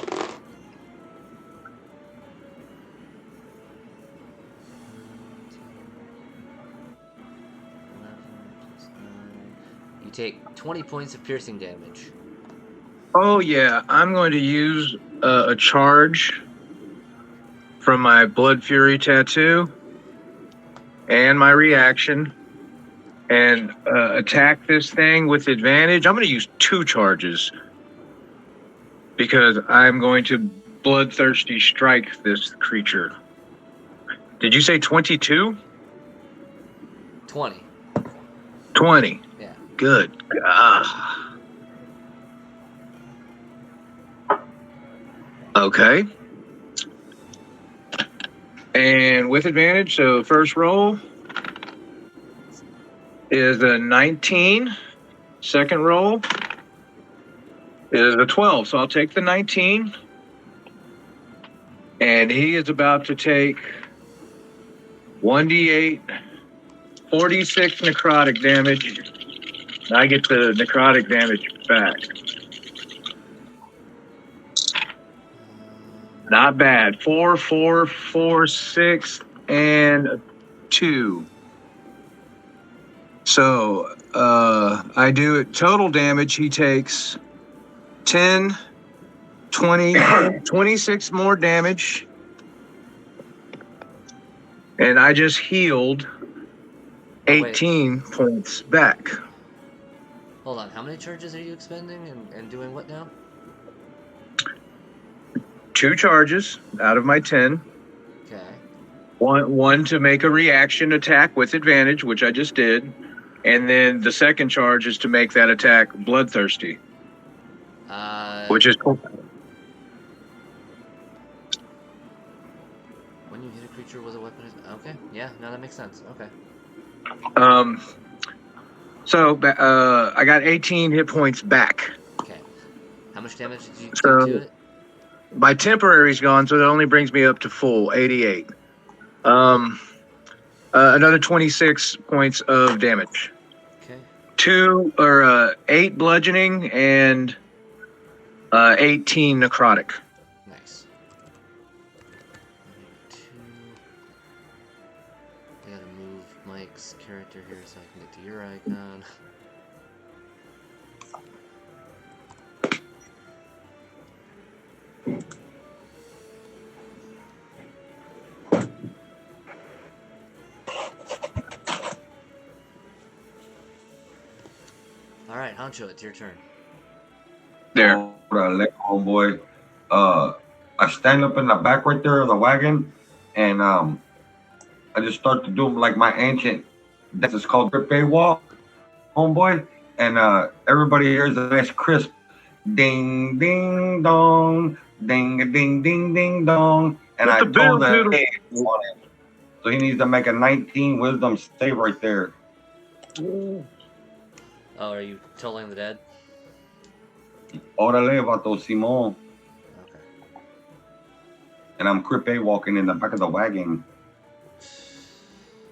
You take 20 points of piercing damage. Oh, yeah. I'm going to use a charge from my Blood Fury tattoo and my reaction and attack this thing with advantage. I'm going to use 2 charges because I'm going to bloodthirsty strike this creature. Did you say 22? 20. 20. Yeah. Good. Okay. And with advantage, so first roll is a 19. Second roll is a 12. So I'll take the 19. And he is about to take 1d8, 46 necrotic damage. I get the necrotic damage back. Not bad. 4, 4, 4, 6, and 2. So I do it total damage. He takes 10, 20, 26 more damage. And I just healed 18 points back. Hold on. How many charges are you expending and doing what now? 2 charges out of my 10. Okay. One to make a reaction attack with advantage, which I just did. And then the second charge is to make that attack bloodthirsty. Which is cool. When you hit a creature with a weapon. Okay. Yeah, no, that makes sense. Okay. So I got 18 hit points back. Okay. How much damage did you do to it? My temporary's gone, so that only brings me up to full 88. Another 26 points of damage. Okay. 8 bludgeoning and 18 necrotic. Nice. I gotta move Mike's character here so I can get to your icon. All right, Honcho, it's your turn. There. Homeboy. I stand up in the back right there of the wagon, and I just start to do like my ancient dance. It's called Grip A Walk, homeboy, and everybody hears a nice crisp ding ding dong, ding ding ding ding dong, and I told that hey, on him. So he needs to make a 19 wisdom save right there. Oh, are you tolling the dead? Orale, vato Simon. Okay. And I'm Crippe walking in the back of the wagon.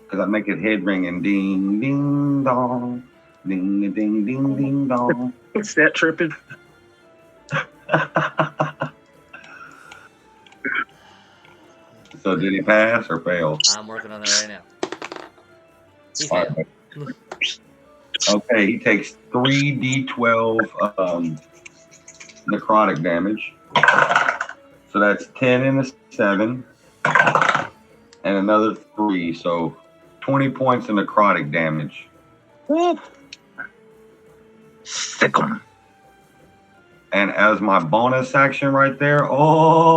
Because I make it head ringing. Ding, ding, dong. Ding, ding, ding, ding, dong. It's that tripping. So did he pass or fail? I'm working on that right now. He failed. Right. Okay, he takes 3d12 necrotic damage. So that's 10 and a 7. And another 3. So 20 points of necrotic damage. Sick 'em. And as my bonus action right there, orale.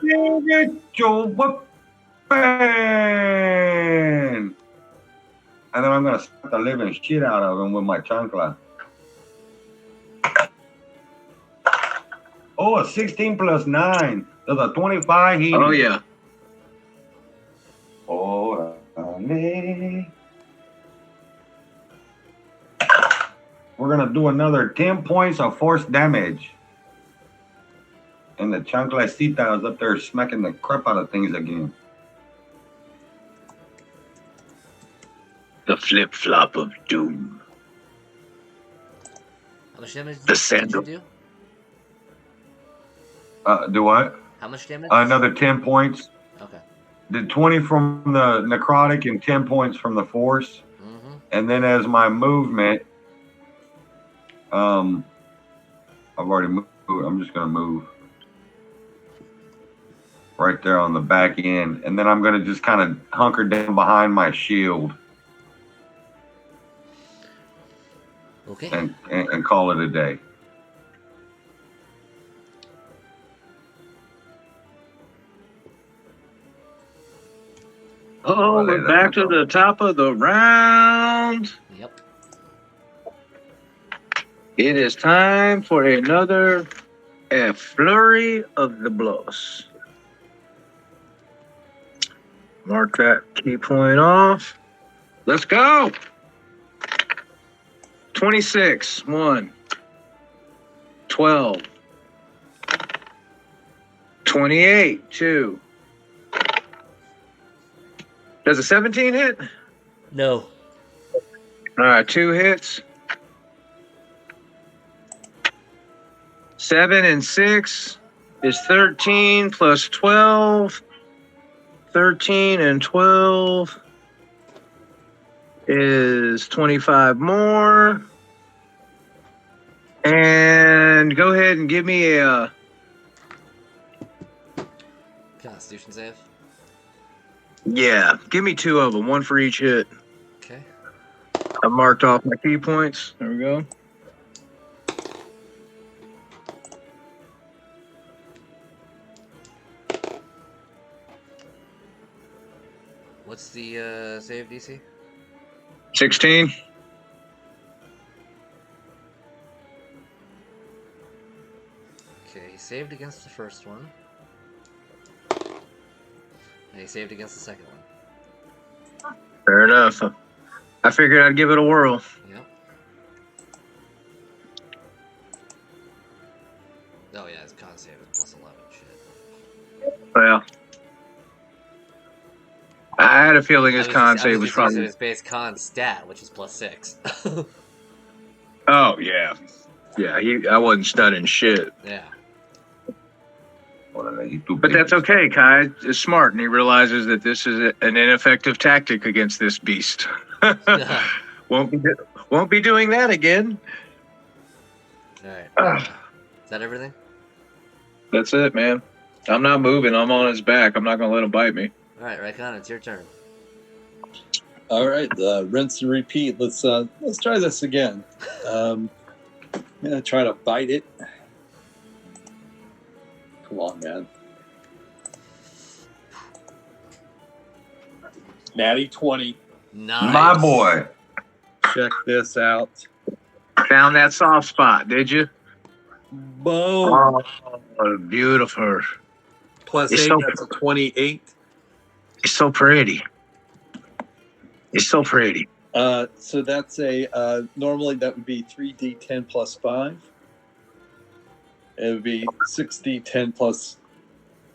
Get your weapon. and then I'm gonna slap the living shit out of him with my chancla. Oh, a 16 plus 9. There's a 25 here. Oh yeah. Oh, we're gonna do another 10 points of force damage. And the chanclecita is up there smacking the crap out of things again. The flip flop of doom. How much damage The did you sandal. do? Do what? How much damage? Another 10 points. Okay. Did 20 from the necrotic and 10 points from the force. Mm-hmm. And then as my movement, I've already moved. I'm just gonna move right there on the back end, and then I'm gonna just kind of hunker down behind my shield Okay. and call it a day. Oh, we're back to the top of the round. Yep. It is time for another flurry of the blows. Mark that key point off. Let's go. 26, 1. 12. 28, 2. Does a 17 hit? No. All right, 2 hits. 7 and 6 is 13 plus 12. 13 and 12 is 25 more. And go ahead and give me a Constitution save. yeah, give me 2 of them, 1 for each hit. Okay. I marked off my key points. There we go. What's the save DC? 16. Okay, he saved against the first one. And he saved against the second one. Fair enough. I figured I'd give it a whirl. Yep. Oh yeah, his con save is plus 11. Shit. Well, I had a feeling his con save was using probably. his base con stat, which is plus 6. Oh yeah, yeah. I wasn't studying shit. Yeah. But that's okay. Kai is smart, and he realizes that this is an ineffective tactic against this beast. Won't be doing that again. All right. Is that everything? That's it, man. I'm not moving. I'm on his back. I'm not gonna let him bite me. All right, Raikon, it's your turn. All right, rinse and repeat. Let's try this again. I'm gonna try to bite it. Come on, man. Natty 20. Nice. My boy. Check this out. Found that soft spot, did you? Boom. Oh, beautiful. Plus It's 8, so- that's a 28. It's so pretty. It's so pretty. So that's a, normally that would be 3d10 plus 5. It would be 6d10 plus,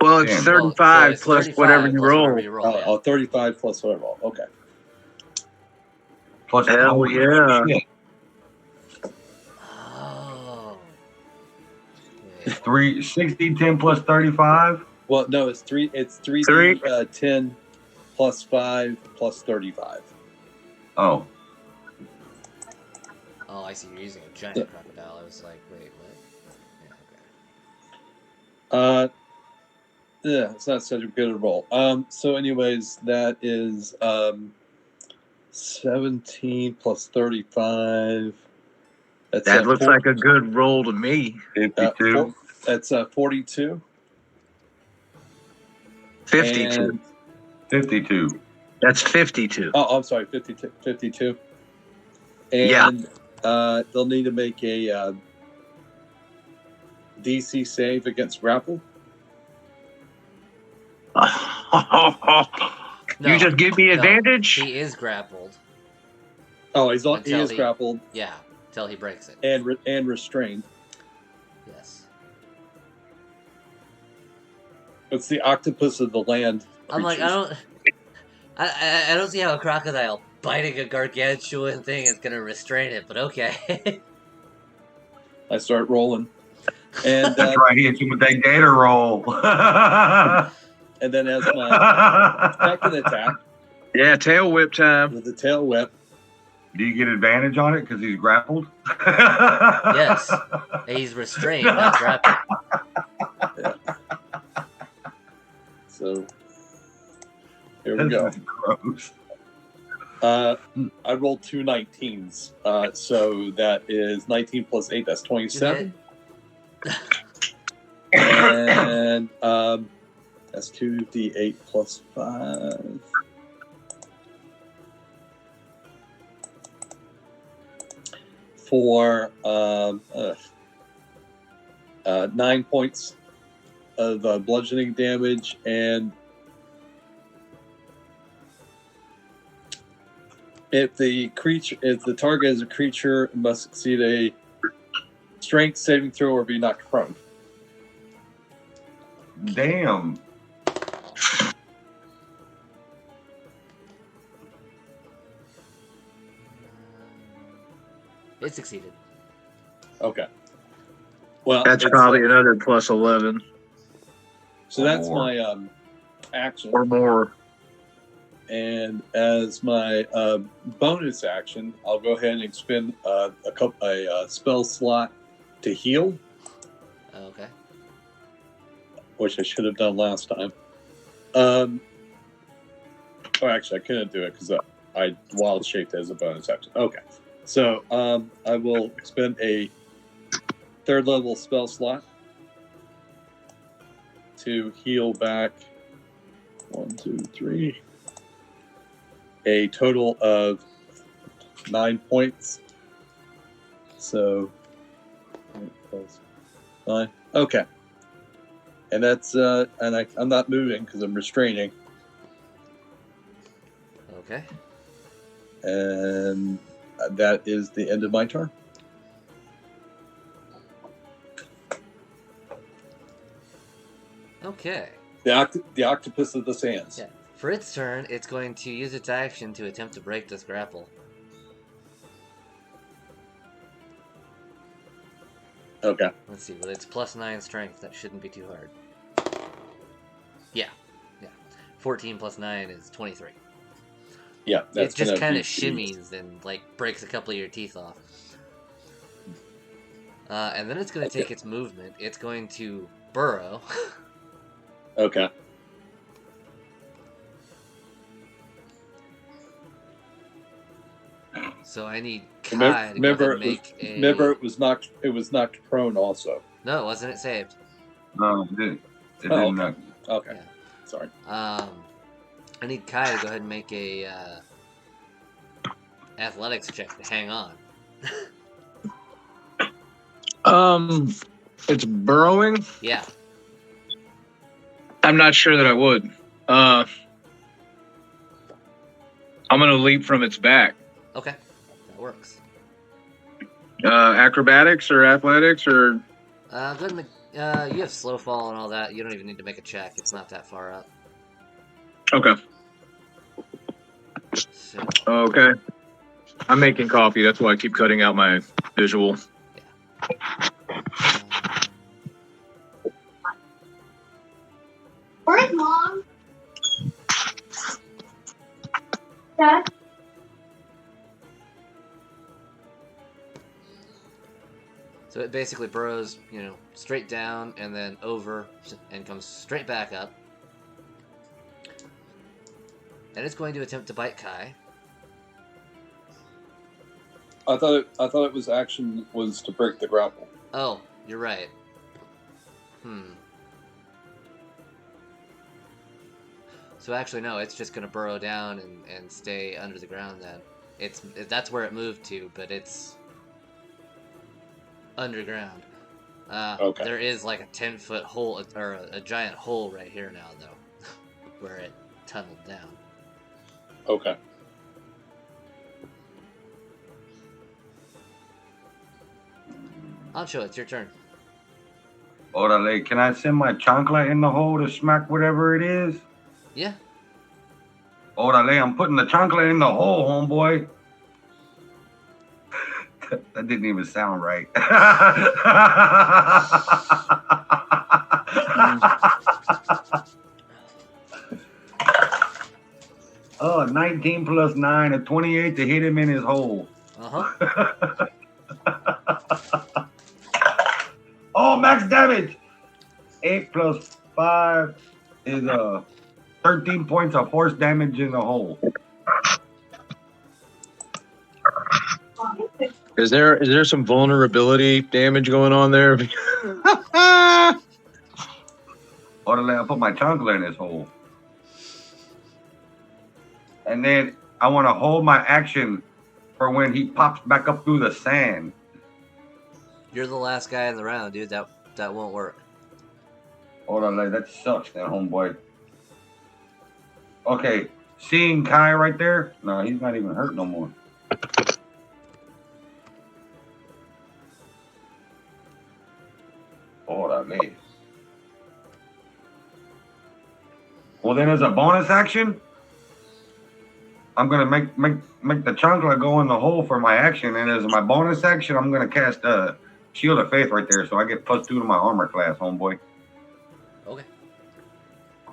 Well, it's Damn. 35 it's plus 35 whatever you plus roll. whatever you roll, yeah. 35 plus whatever. Okay. Plus, Hell yeah. shit. Oh. Wait. 60, 10 plus 35. Well, no, it's 3d10 plus 5 plus 35. Oh, Oh, I see. You're using a giant crocodile. I was like, wait, what? Yeah, okay. Yeah, it's not such a good roll. So anyways, that is 17 plus 35. That looks like a good roll to me. 52. That's 42. 52. And, 52. That's 52. Oh, I'm sorry, 52. Yeah. And they'll need to make a DC save against grapple. No, You just give me no, advantage? he is grappled. Oh, he Until is he- grappled Yeah, till he breaks it. and restrained. Yes. It's the octopus of the land. I'm like, creatures. I don't see how a crocodile biting a gargantuan thing is gonna restrain it, but okay. I start rolling, and That's right. He hit you with that gator roll. and then as my second attack Yeah, tail whip time. with the tail whip, Do you get advantage on it because he's grappled? Yes. He's restrained, not grappled. so here we go. This is gross. I rolled 2 19s, so that is 19 plus 8. That's 27. And that's 2d8 plus 5. For 9 points of bludgeoning damage, and if the target is a creature, it must succeed a strength saving throw or be knocked prone. Damn. It succeeded. Okay. Well, That's it's probably like- another plus 11 so. or That's more. my action, or more. and as my bonus action, I'll go ahead and expend a spell slot to heal, Okay. which I should have done last time. Actually, I couldn't do it because I wild shaped as a bonus action. Okay, so I will expend a 3rd level spell slot to heal back 1, 2, 3, a total of 9 points. So 8 plus 9. Okay, and that's and I'm not moving because I'm restraining. Okay. And that is the end of my turn. Okay. The octopus of the sands. Yeah. For its turn, it's going to use its action to attempt to break this grapple. Okay. Let's see, with its +9 strength, that shouldn't be too hard. Yeah. 14 plus 9 is 23. Yeah, that's It just gonna kind be of shimmies and like breaks a couple of your teeth off. And then it's going to take its movement. It's going to burrow. Okay. So I need Kai to go ahead and make a... Remember, it was knocked prone also. No, wasn't it saved? No, it didn't. It Oh, didn't. Okay. Yeah. Sorry. I need Kai to go ahead and make a athletics check to hang on. It's burrowing. Yeah. I'm not sure that I would. I'm gonna leap from its back. Okay. That works. Acrobatics or athletics or Go ahead and make, you have slow fall and all that. You don't even need to make a check. It's not that far up. okay. So, Okay. I'm making coffee. That's why I keep cutting out my visual. Where's Mom? Dad? so it basically burrows, straight down and then over and comes straight back up. And it's going to attempt to bite Kai. I thought it was action was to break the grapple. Oh, you're right. So actually, no, it's just gonna burrow down and stay under the ground then. That's where it moved to, but it's underground. Okay. There is like a 10-foot hole, or a giant hole right here now, though, where it tunneled down. Okay. Ancho, it's your turn. Orale, can I send my chancla in the hole to smack whatever it is? Yeah. Orale, I'm putting the chancla in the hole, homeboy. That didn't even sound right. Oh, 19 plus 9, a 28 to hit him in his hole. Uh-huh. Oh, max damage. 8 plus 5 is 13 points of force damage in the hole. Is there some vulnerability damage going on there? Orale, I put my chancla in his hole. And then I want to hold my action for when he pops back up through the sand. You're the last guy in the round, dude. That won't work. Orale, that sucks, that homeboy. Okay, seeing Kai right there? No, he's not even hurt no more. Orale. Well, then as a bonus action, I'm gonna make the chancla go in the hole for my action, and as my bonus action, I'm gonna cast Shield of Faith right there, so I get +2 to my armor class, homeboy. Okay.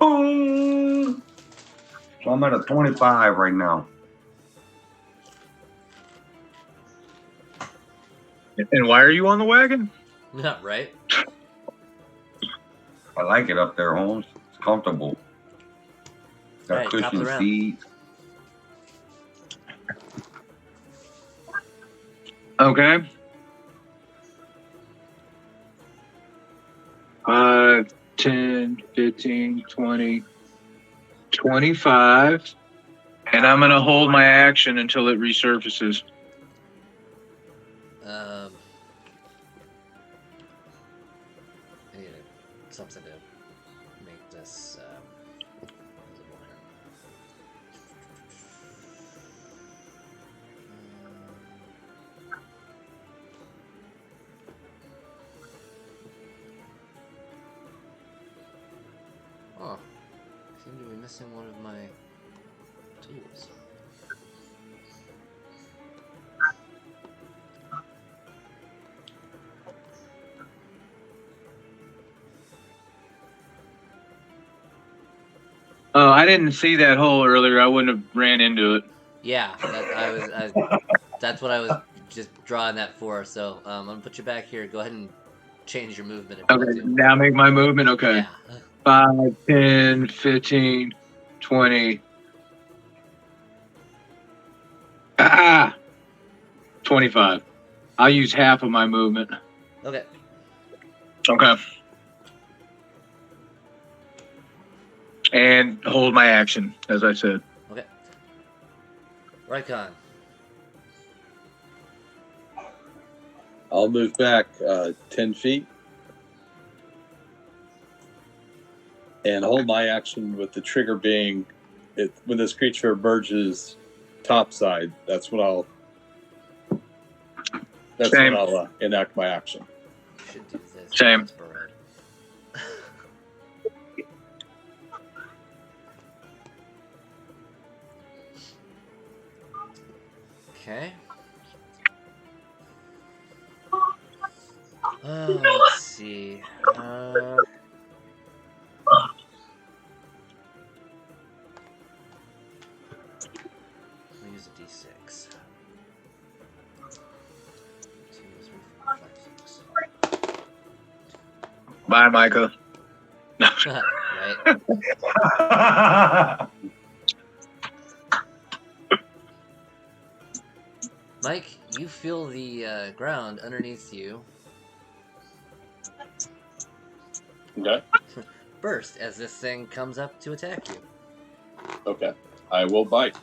Boom! So I'm at a 25 right now. And why are you on the wagon? Not right. I like it up there, Holmes. It's comfortable. Got Alright, top of the cushion round. seats. Okay. 5, 10, 15, 20, 25. And I'm going to hold my action until it resurfaces. I need something to make this. Oh, I seem to be missing one of my tools. Oh, I didn't see that hole earlier. I wouldn't have ran into it. Yeah, that's what I was just drawing that for. So I'm gonna put you back here. Go ahead and change your movement. If you Okay, want to. now make my movement. Okay. Yeah. 5, 10, 15, 20. 25. I'll use half of my movement. Okay. Okay. And hold my action, as I said. Okay. Rycon. I'll move back 10 feet and hold my action with the trigger being when this creature emerges topside. That's when I'll enact my action. Should do this. Same. It's burrowed. Okay. Let's see. I'll use a D6. 2, 3, 4, 5, 6. Bye, Micah. No. Right. Mike, you feel the ground underneath you Okay. burst as this thing comes up to attack you. Okay. I will bite.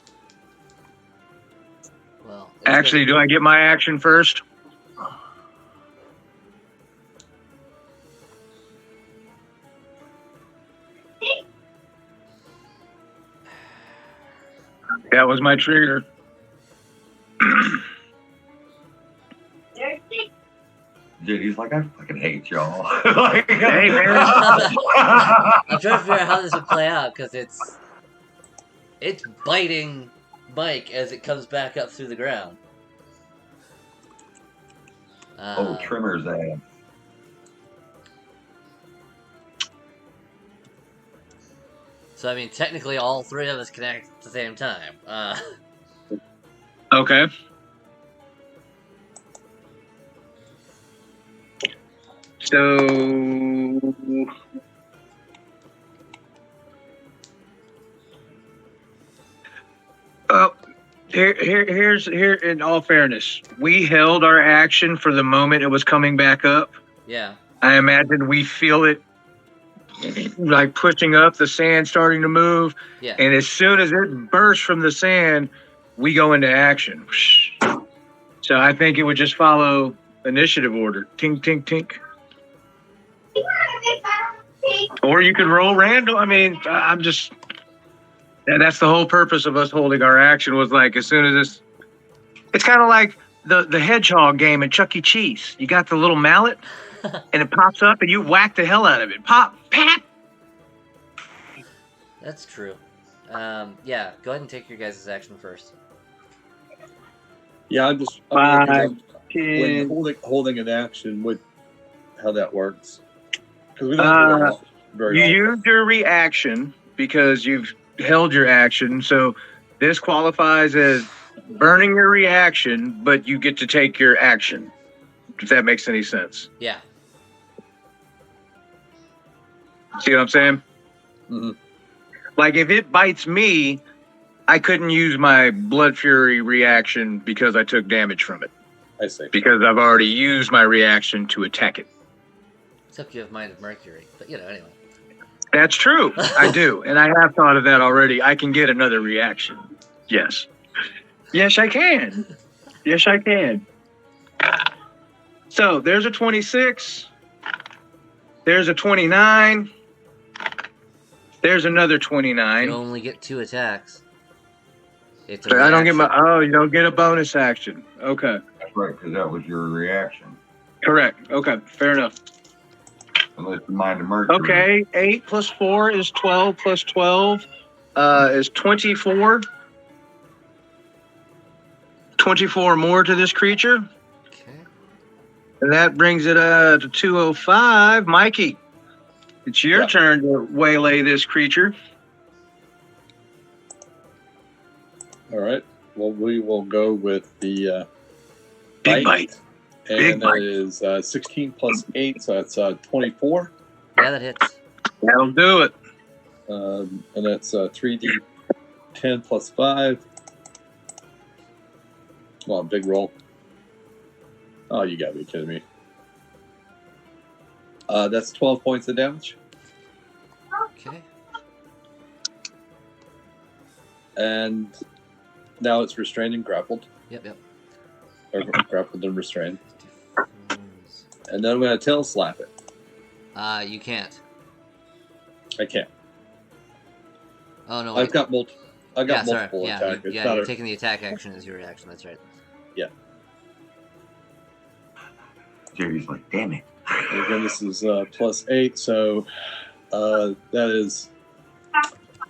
Well, it's Actually, do I get my action first? That was my trigger. Dude, he's like, I fucking hate y'all. Like, Hey, man. I'm trying to figure out how this would play out because it's biting Mike as it comes back up through the ground. Oh, Trimmer's ass. So I mean, technically, all three of us can act at the same time. Okay. So here's in all fairness, we held our action for the moment it was coming back up. Yeah. I imagine we feel it like pushing up, the sand starting to move. Yeah. And as soon as it bursts from the sand, we go into action. So I think it would just follow initiative order. Tink, tink, tink. Or you could roll random. I mean, I'm just... That's the whole purpose of us holding our action was like, as soon as this... It's kind of like the hedgehog game at Chuck E. Cheese. You got the little mallet, and it pops up, and you whack the hell out of it. Pop, pat! That's true. Yeah, go ahead and take your guys' action first. Yeah, I'm just when holding an action, how that works. Because we don't do it very often. You used your reaction because you've held your action, so this qualifies as burning your reaction, but you get to take your action. If that makes any sense. Yeah. See what I'm saying? Mm-hmm. Like if it bites me, I couldn't use my blood fury reaction because I took damage from it. I see. Because I've already used my reaction to attack it. Except you have Mind of Mercury. But, anyway. That's true. I do. And I have thought of that already. I can get another reaction. Yes. Yes, I can. Yes, I can. So there's a 26. There's a 29. There's another 29. You only get 2 attacks. It's So I don't get you don't get a bonus action. Okay. That's right, because that was your reaction. Correct. Okay, fair enough. Unless the mind of Mercury. Okay, 8 plus 4 is 12 plus 12 is 24. 24 more to this creature. Okay. And that brings it to 205. Mikey, it's your turn to waylay this creature. All right. Well, we will go with the Big bite. And Big that bite. is 16 plus 8, so that's 24. Yeah, that hits. That'll do it. And that's 3d10 plus 5. Come on, big roll. Oh, you gotta be kidding me. That's 12 points of damage. Okay. And now it's restrained and grappled. Yep. Or grappled and restrained. And then I'm going to tail slap it. You can't. I can't. Oh, no, I've got multiple sorry. attack. You're taking the attack action as your reaction. That's right. Yeah. Jerry's like, damn it. And again, this is plus 8, so that is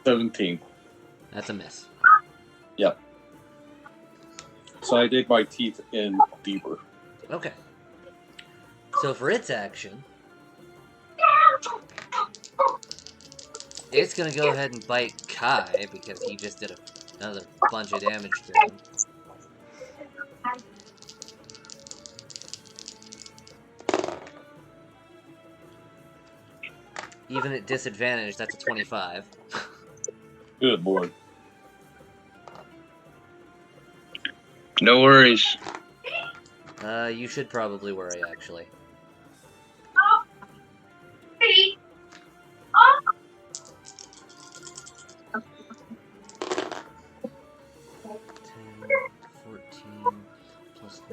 17. That's a miss. Yep. So I dig my teeth in deeper. Okay. So for its action, it's going to go ahead and bite Kai because he just did another bunch of damage to him. Even at disadvantage, that's a 25. Good lord. No worries. You should probably worry, actually.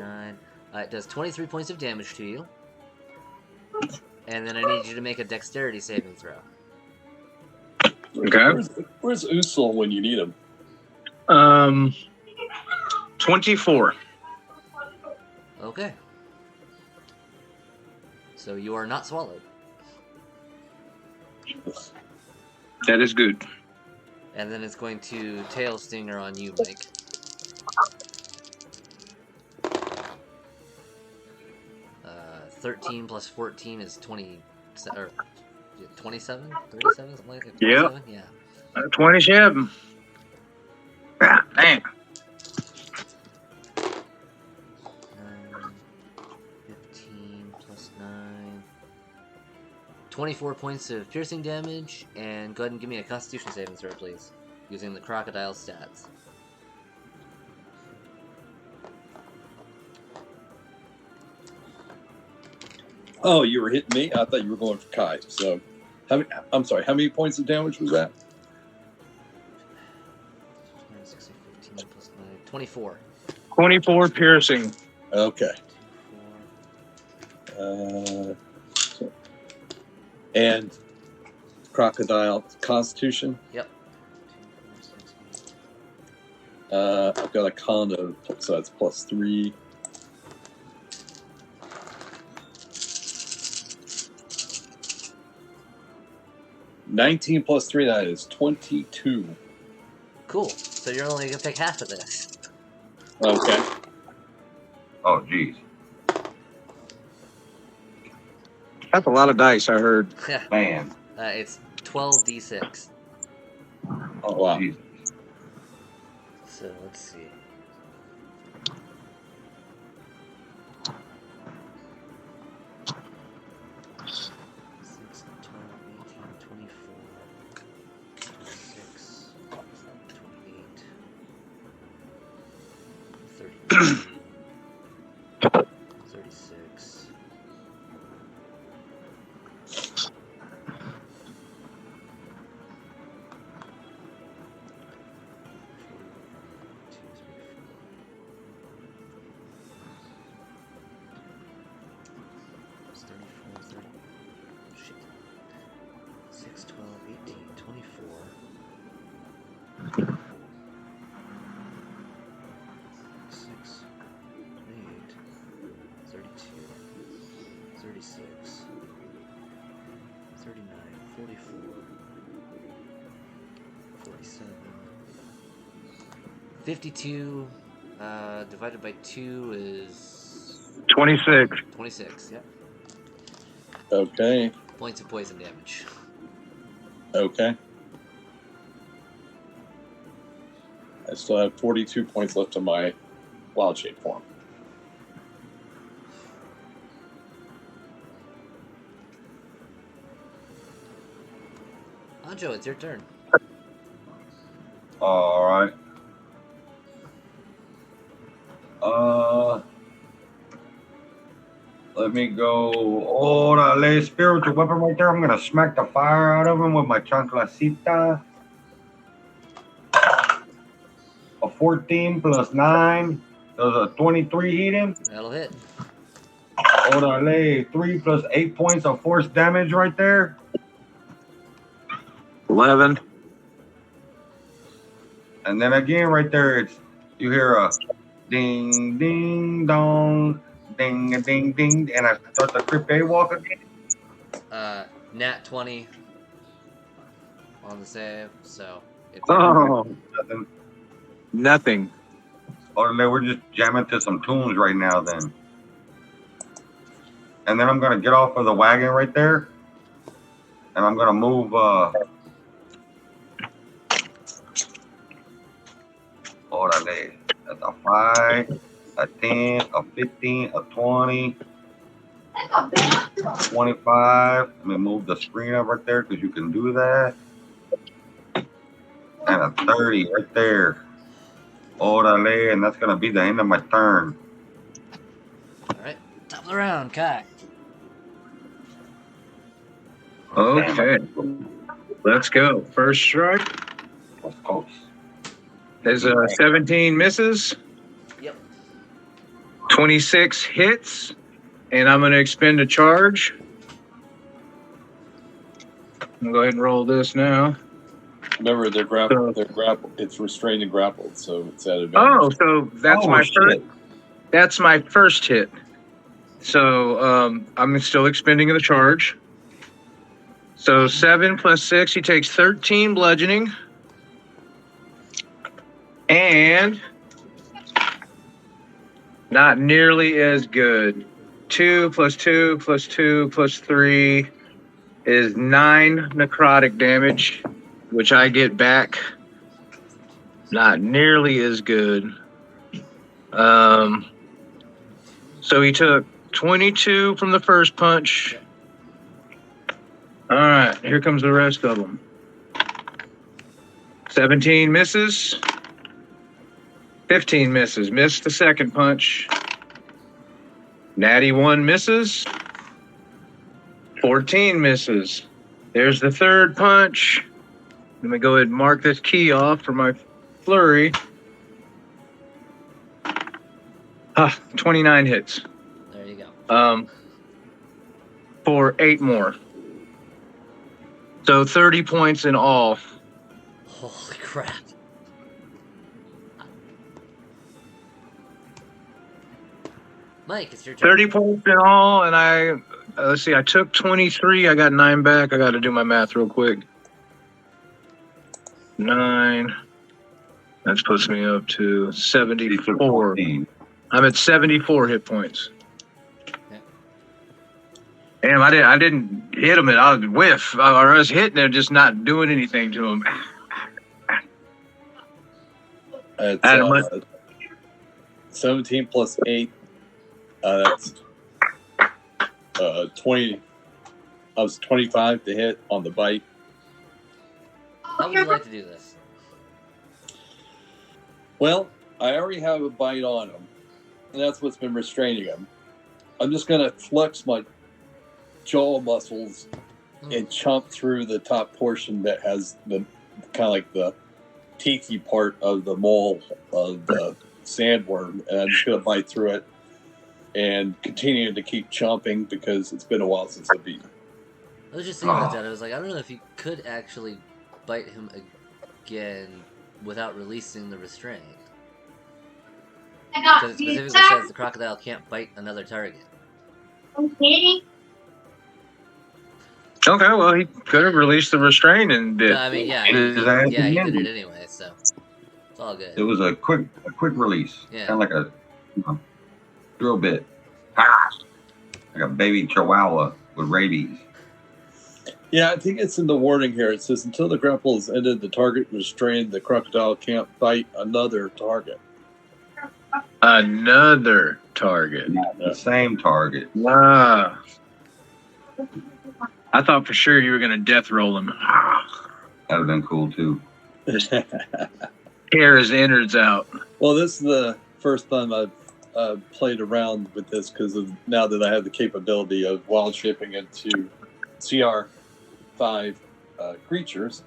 9. It does 23 points of damage to you. And then I need you to make a dexterity saving throw. Okay. Where's Usul when you need him? 24. Okay. So you are not swallowed. That is good. And then it's going to tail stinger on you, Mike. Uh, 13 plus 14 is 20, or 27? 37? Something like that? Yep. 27? Yeah. 27. Ah, dang. 15 plus 9. 24 points of piercing damage, and go ahead and give me a Constitution saving throw, please, using the crocodile stats. Oh, you were hitting me? I thought you were going for Kai. So, I'm sorry, how many points of damage was that? 16, 15 plus 9. 24. 24 piercing. Okay. And crocodile Constitution? Yep. I've got a con of, so that's plus 3. $19 plus 3, that is 22. Cool. So you're only going to take half of this. Okay. Oh, geez. That's a lot of dice, I heard. Man. It's 12d6. Oh, Wow. geez. So let's see. Six, 12, 18, 24, 26, 28, 32, 36. It's 34, 30, shit. 6, 12, 18, 24. 6, 28, 32, 36, 39, 44, 47. 52 divided by 2 is 26. 26, yep. Okay. Points of poison damage. Okay. I still have 42 points left of my wild shape form. Anjo, it's your turn. All right. Let me go. Oh, that spiritual weapon right there. I'm gonna smack the fire out of him with my chanclacita. A 14 plus 9. Does a 23 hit him? That'll hit. Orale, 3 plus 8 points of force damage right there. 11. And then again, right there, it's you hear a ding, ding, dong, ding, a ding, ding, and I start the crypt A walk again. Nat 20 on the save, so it's Oh, Nothing. nothing. Orale, we're just jamming to some tunes right now, then. And then I'm gonna get off of the wagon right there, and I'm gonna move. Orale, that's a 5, a 10, a 15, a 20, 25. Let me move the screen up right there because you can do that. And a 30 right there. Orale, and that's gonna be the end of my turn. alright. Top of the round, Kai. Okay. Let's go. First strike That's close. is 17 misses. Yep. 26 hits, and I'm going to expend a charge. I'm going to go ahead and roll this now. Remember, they're grappled. It's restrained and grappled, so it's at advantage. Oh, so that's my first. That's my first hit. So I'm still expending the charge. So 7 plus 6, he takes 13 bludgeoning. And not nearly as good. 2 plus 2 plus 2 plus 3 is 9 necrotic damage, which I get back. Not nearly as good. So he took 22 from the first punch. All right, here comes the rest of them. 17 misses. 15 misses. Missed the second punch. Natty 1 misses. 14 misses. There's the third punch. Let me go ahead and mark this key off for my flurry. 29 hits. There you go. For 8 more. So 30 points in all. Holy crap. Mike, it's your turn. 30 points in all, and let's see, I took 23. I got 9 back. I got to do my math real quick. 9. That puts me up to 74. I'm at 74 hit points. Yeah. Damn, I didn't hit him. I was whiff. I was hitting him, just not doing anything to him. It's 17 plus 8. That's 20. I was 25 to hit on the bite. How would you like to do this? Well, I already have a bite on him, and that's what's been restraining him. I'm just going to flex my jaw muscles and chomp through the top portion that has the kind of like the teethy part of the maul of the sandworm, and I'm just going to bite through it and continue to keep chomping because it's been a while since I've eaten. I was just thinking about that. I was like, I don't know if you could actually bite him again without releasing the restraint. Because it specifically says the crocodile can't bite another target. Okay. Okay, well, he could have released the restraint and did. No, I mean, yeah, he did it anyway, so it's all good. It was a quick release. Yeah. Kind of like a drill bit. Like a baby chihuahua with rabies. Yeah, I think it's in the wording here. It says, until the grapple is ended, the target restrained, the crocodile can't bite another target. Another target. Not the same target. Wow. I thought for sure you were going to death roll him. That would have been cool, too. Tear his innards out. Well, this is the first time I've played around with this because of now that I have the capability of wild shaping into CR5 creatures.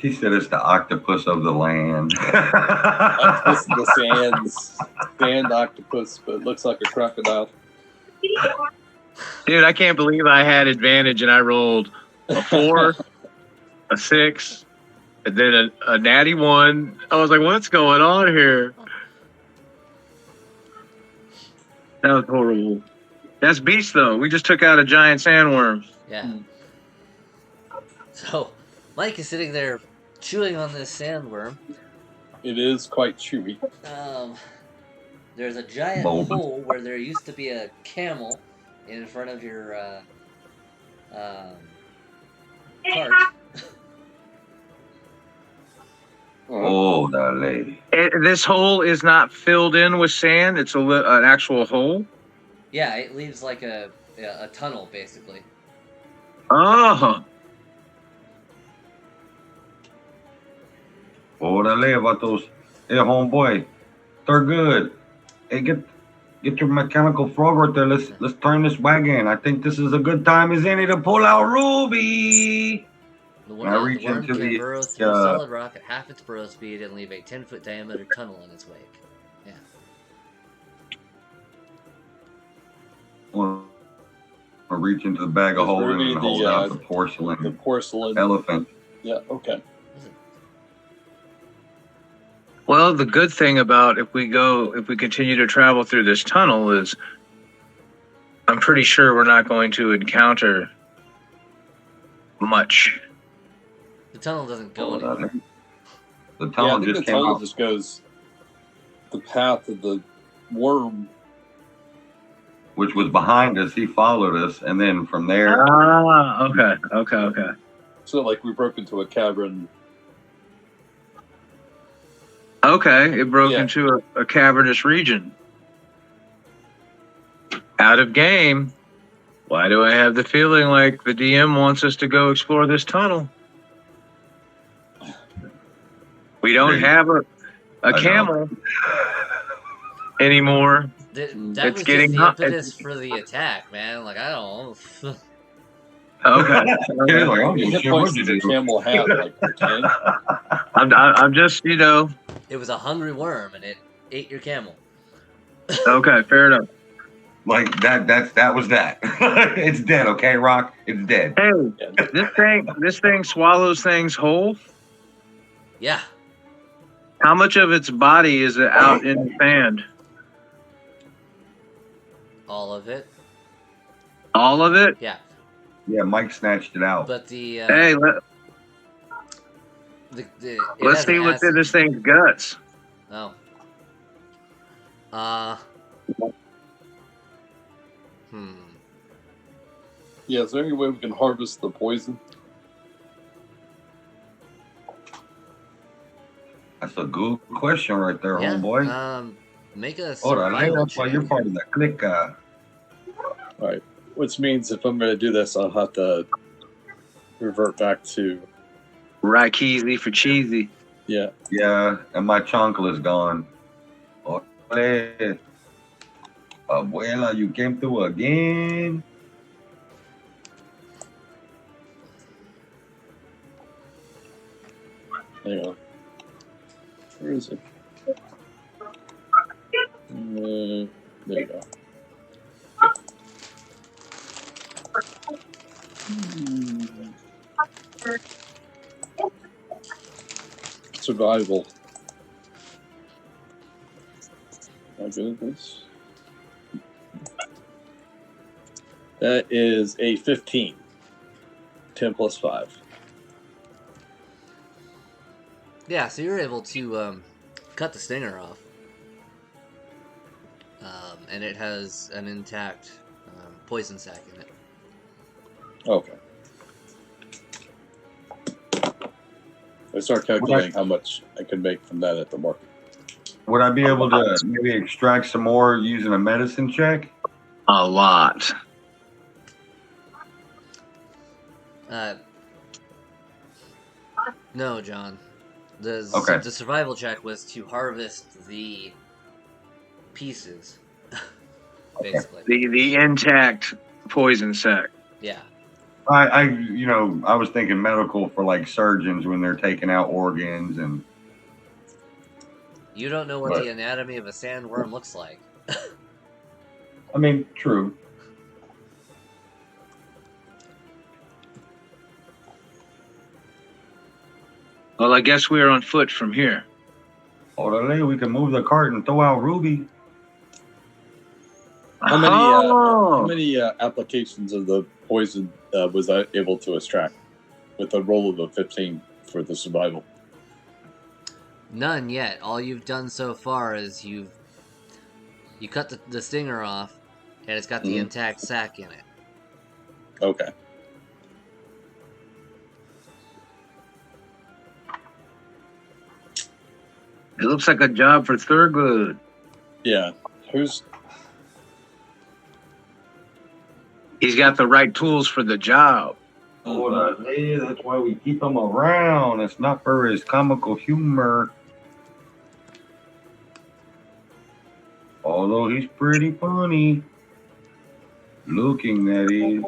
She said it's the octopus of the land. Octopus of the sand octopus, but it looks like a crocodile. Dude, I can't believe I had advantage and I rolled a 4, a 6, and then a natty 1. I was like, what's going on here? That was horrible. That's beast, though. We just took out a giant sandworm. Yeah. So, Mike is sitting there chewing on this sandworm. It is quite chewy. There's a giant hole where there used to be a camel in front of your cart. Oh, that lady. This hole is not filled in with sand. It's an actual hole. Yeah, it leaves like a tunnel, basically. Oh. Orale about those. Hey, homeboy. They're good. Hey, get your mechanical frog right there. Let's turn this wagon. I think this is a good time as any to pull out Ruby. The worm can burrow through solid rock at half its burrow speed and leave a 10-foot diameter tunnel in its wake. Yeah. gonna reach into the bag of Is holding Ruby and hold the, out the the porcelain porcelain elephant. Yeah, okay. Well, the good thing about if we continue to travel through this tunnel is I'm pretty sure we're not going to encounter much. The tunnel doesn't go anywhere. The Yeah, I tunnel think just the came tunnel out. just goes the path of the worm. Which was behind us. He followed us, and then from there, Ah, okay. So like we broke into a cavern. Okay, it broke Yeah. into a cavernous region. Out of game. Why do I have the feeling like the DM wants us to go explore this tunnel? We don't have a I know. camel anymore. That It's was getting just the hot. impetus for the attack, man. Like, I don't know. Okay. He's like, How oh, many hit shit, points what'd does you a do? camel have? Like 10? I'm just, It was a hungry worm, and it ate your camel. okay, fair enough. Like that was that. It's dead, okay, Rock? It's dead. Hey, this thing swallows things whole. Yeah. How much of its body is out in the sand? All of it. All of it? Yeah. Yeah, Mike snatched it out. But the Hey, let's see what's in this thing's guts. Oh. Yeah, is there any way we can harvest the poison? That's a good question right there, Yeah. homeboy. Make a Hold on, survival that's why check. you're part of the clique. Alright. Which means if I'm going to do this, I'll have to revert back to... Right, cheesy for cheesy. Yeah. Yeah, and my chunkle is gone. Ole. Abuela, you came through again. Hang on. Where is it? There you go. Survival. My goodness. That is a 15. 10 plus 5. Yeah, so you're able to cut the stinger off. And it has an intact poison sac in it. Okay. I start calculating how much I could make from that at the market. Would I be able to maybe extract some more using a medicine check? A lot. No, John. The survival check was to harvest the pieces, basically. The intact poison sac. Yeah. I was thinking medical for like surgeons when they're taking out organs and. You don't know what the anatomy of a sandworm looks like. I mean, true. Well, I guess we are on foot from here. Orale, we can move the cart and throw out Ruby. How many applications of the poison was I able to extract with a roll of a 15 for the survival? None yet. All you've done so far is you cut the stinger off, and it's got the intact sac in it. Okay. It looks like a job for Thurgood. Yeah. He's got the right tools for the job. Orale, that's why we keep him around. It's not for his comical humor. Although he's pretty funny. Looking, that is.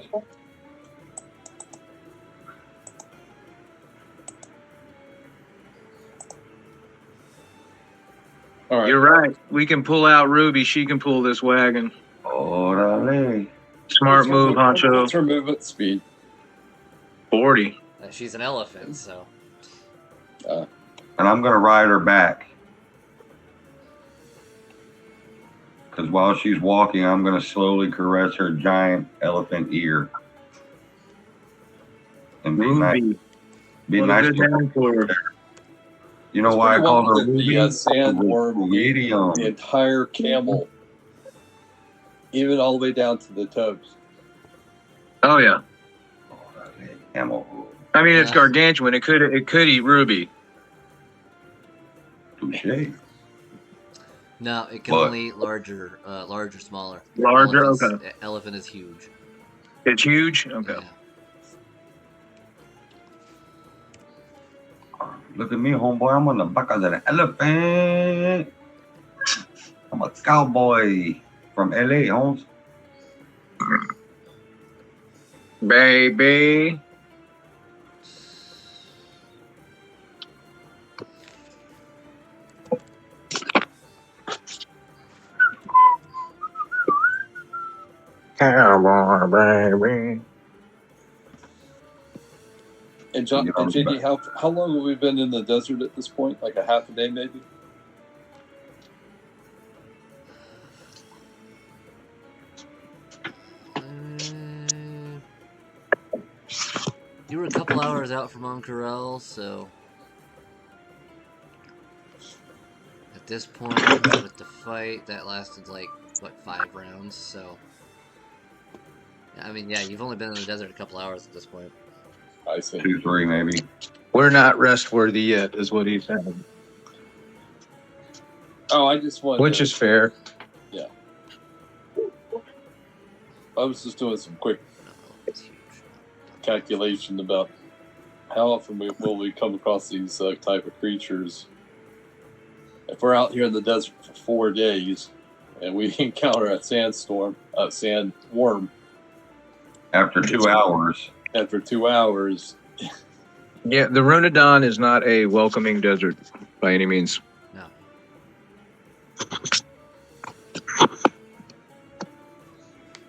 All right. You're right. We can pull out Ruby. She can pull this wagon. Orale. Smart move, Honcho. What's her movement speed? 40. She's an elephant, so. And I'm going to ride her back. Because while she's walking, I'm going to slowly caress her giant elephant ear. And be nice. Ruby. Be What nice a good to name for her. You know It's why I pretty called her wild that Ruby? the sandworm ate Idiom. the entire camel, even all the way down to the toes. Oh, yeah. Camel. I mean, it's Yeah. gargantuan. It could eat Ruby. Touche. No, it can What? only eat larger, smaller. Larger? Elephant's- Okay. Elephant is huge. It's huge? Okay. Yeah. Look at me, homeboy. I'm on the back of an elephant. I'm a cowboy from LA, Holmes. Baby. Cowboy, baby. And John, and JD, how long have we been in the desert at this point? Like a half a day, maybe? You were a couple hours out from Oncarel, so at this point, with the fight, that lasted like, what, 5 rounds, so... I mean, yeah, you've only been in the desert a couple hours at this point. I see. 2, 3, maybe. We're not rest worthy yet, is what he said. Oh, I just wanted Which to, is fair. I was just doing some quick No, it's huge. calculation about how often will we come across these type of creatures. If we're out here in the desert for 4 days and we encounter a sandworm After 2 hours. after 2 hours, Yeah, the Rumadam is not a welcoming desert by any means. No.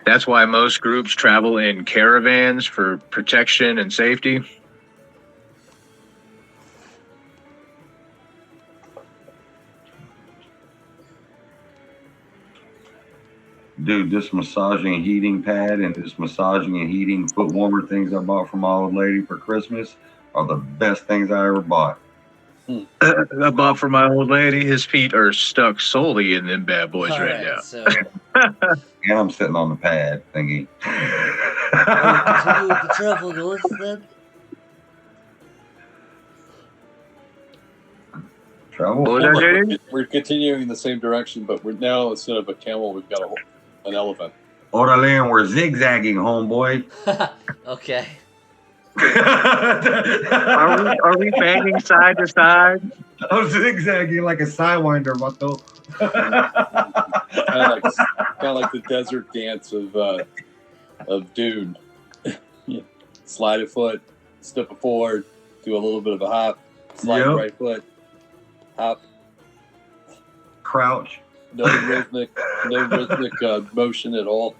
That's why most groups travel in caravans for protection and safety. Dude, this massaging and heating pad and this massaging and heating foot warmer things I bought from my old lady for Christmas are the best things I ever bought. I bought for my old lady. His feet are stuck solely in them bad boys All right right, now. so And I'm sitting on the pad thingy. continue with the travel north then. Trouble? What was that, JD? we're continuing the same direction, but we're now, instead of a camel, we've got an elephant. Orale, and we're zigzagging, homeboy. Okay. Are we banging side to side? I'm zigzagging like a sidewinder, Vato. Kind of like the desert dance of Dune. Yeah. Slide a foot, step it forward, do a little bit of a hop, slide Yep. right foot, hop. Crouch. No rhythmic motion at all.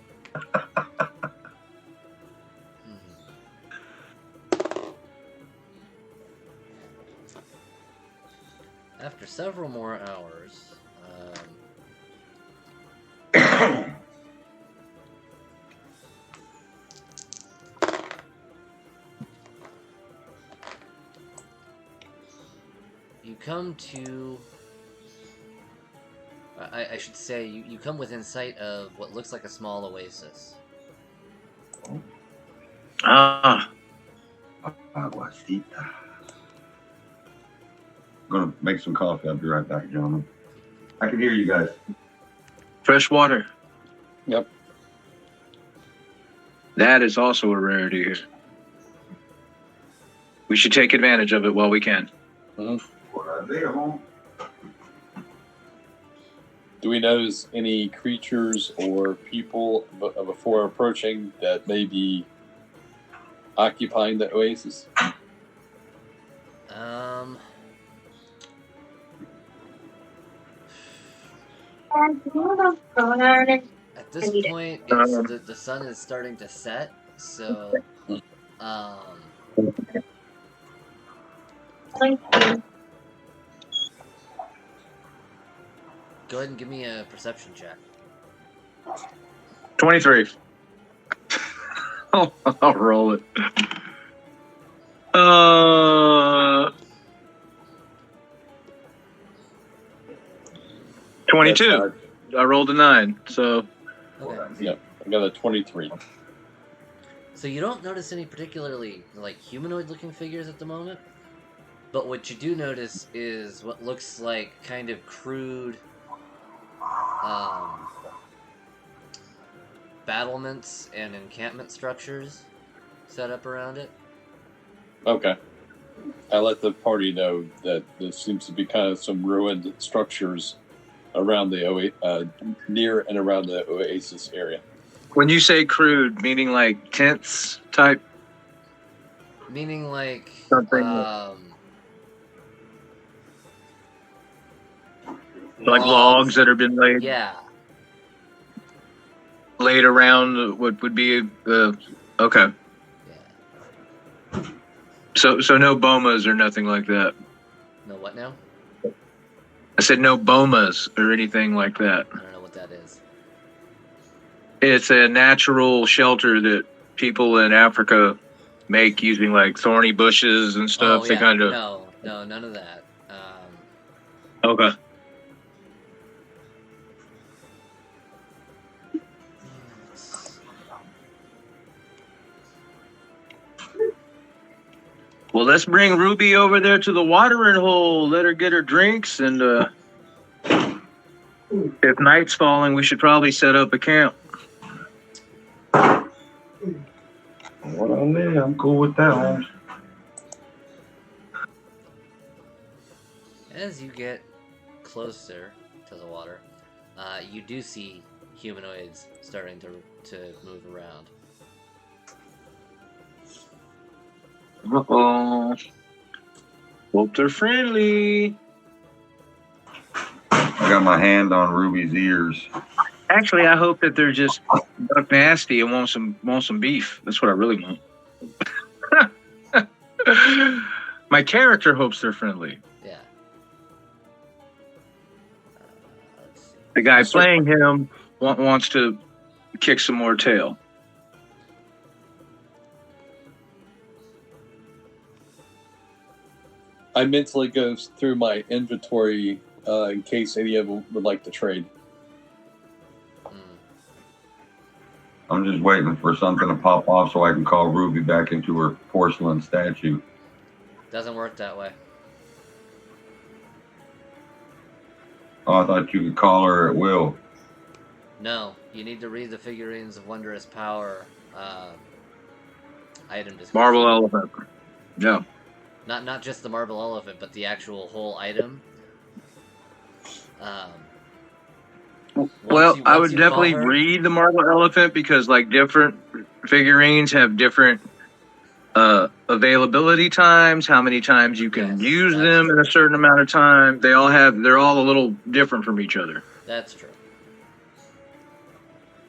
After several more hours, you come to... I should say, you come within sight of what looks like a small oasis. Ah, Aguacita. I'm gonna make some coffee. I'll be right back, gentlemen. I can hear you guys. fresh water. Yep. That is also a rarity here. We should take advantage of it while we can. Do we notice any creatures or people before approaching that may be occupying the oasis? At At this point, it's the sun is starting to set, so go ahead and give me a perception check. 23. I'll roll it. 22. I rolled a 9, so. Okay. Yep, I got a 23. So you don't notice any particularly like humanoid-looking figures at the moment, but what you do notice is what looks like kind of crude battlements and encampment structures set up around it. Okay. I let the party know that there seems to be kind of some ruined structures around the near and around the oasis area. When you say crude, meaning like tents type? Meaning like Something like logs that have been laid laid around what would be okay. Yeah. So no bomas or nothing like that. No what now? I said no bomas or anything like that. I don't know what that is. It's a natural shelter that people in Africa make using like thorny bushes and stuff. Oh, yeah. They kind of no, none of that. Okay. Well, let's bring Ruby over there to the watering hole. Let her get her drinks, and if night's falling, we should probably set up a camp. Well, I'm cool with that, Holmes. As you get closer to the water, you do see humanoids starting to move around. Uh-oh. Hope they're friendly. I got my hand on Ruby's ears. Actually, I hope that they're just buck nasty and want some beef. That's what I really want. My character hopes they're friendly. Yeah. Let's see. The guy playing him wants to kick some more tail. I mentally go through my inventory in case any of them would like to trade. I'm just waiting for something to pop off so I can call Ruby back into her porcelain statue. Doesn't work that way. Oh, I thought you could call her at will. No, you need to read the figurines of wondrous power item description. Marble elephant. Yeah. Not just the marble elephant, but the actual whole item. Well, I would definitely read the marble elephant because like different figurines have different availability times, how many times you can use them in a certain amount of time. They're all a little different from each other. That's true.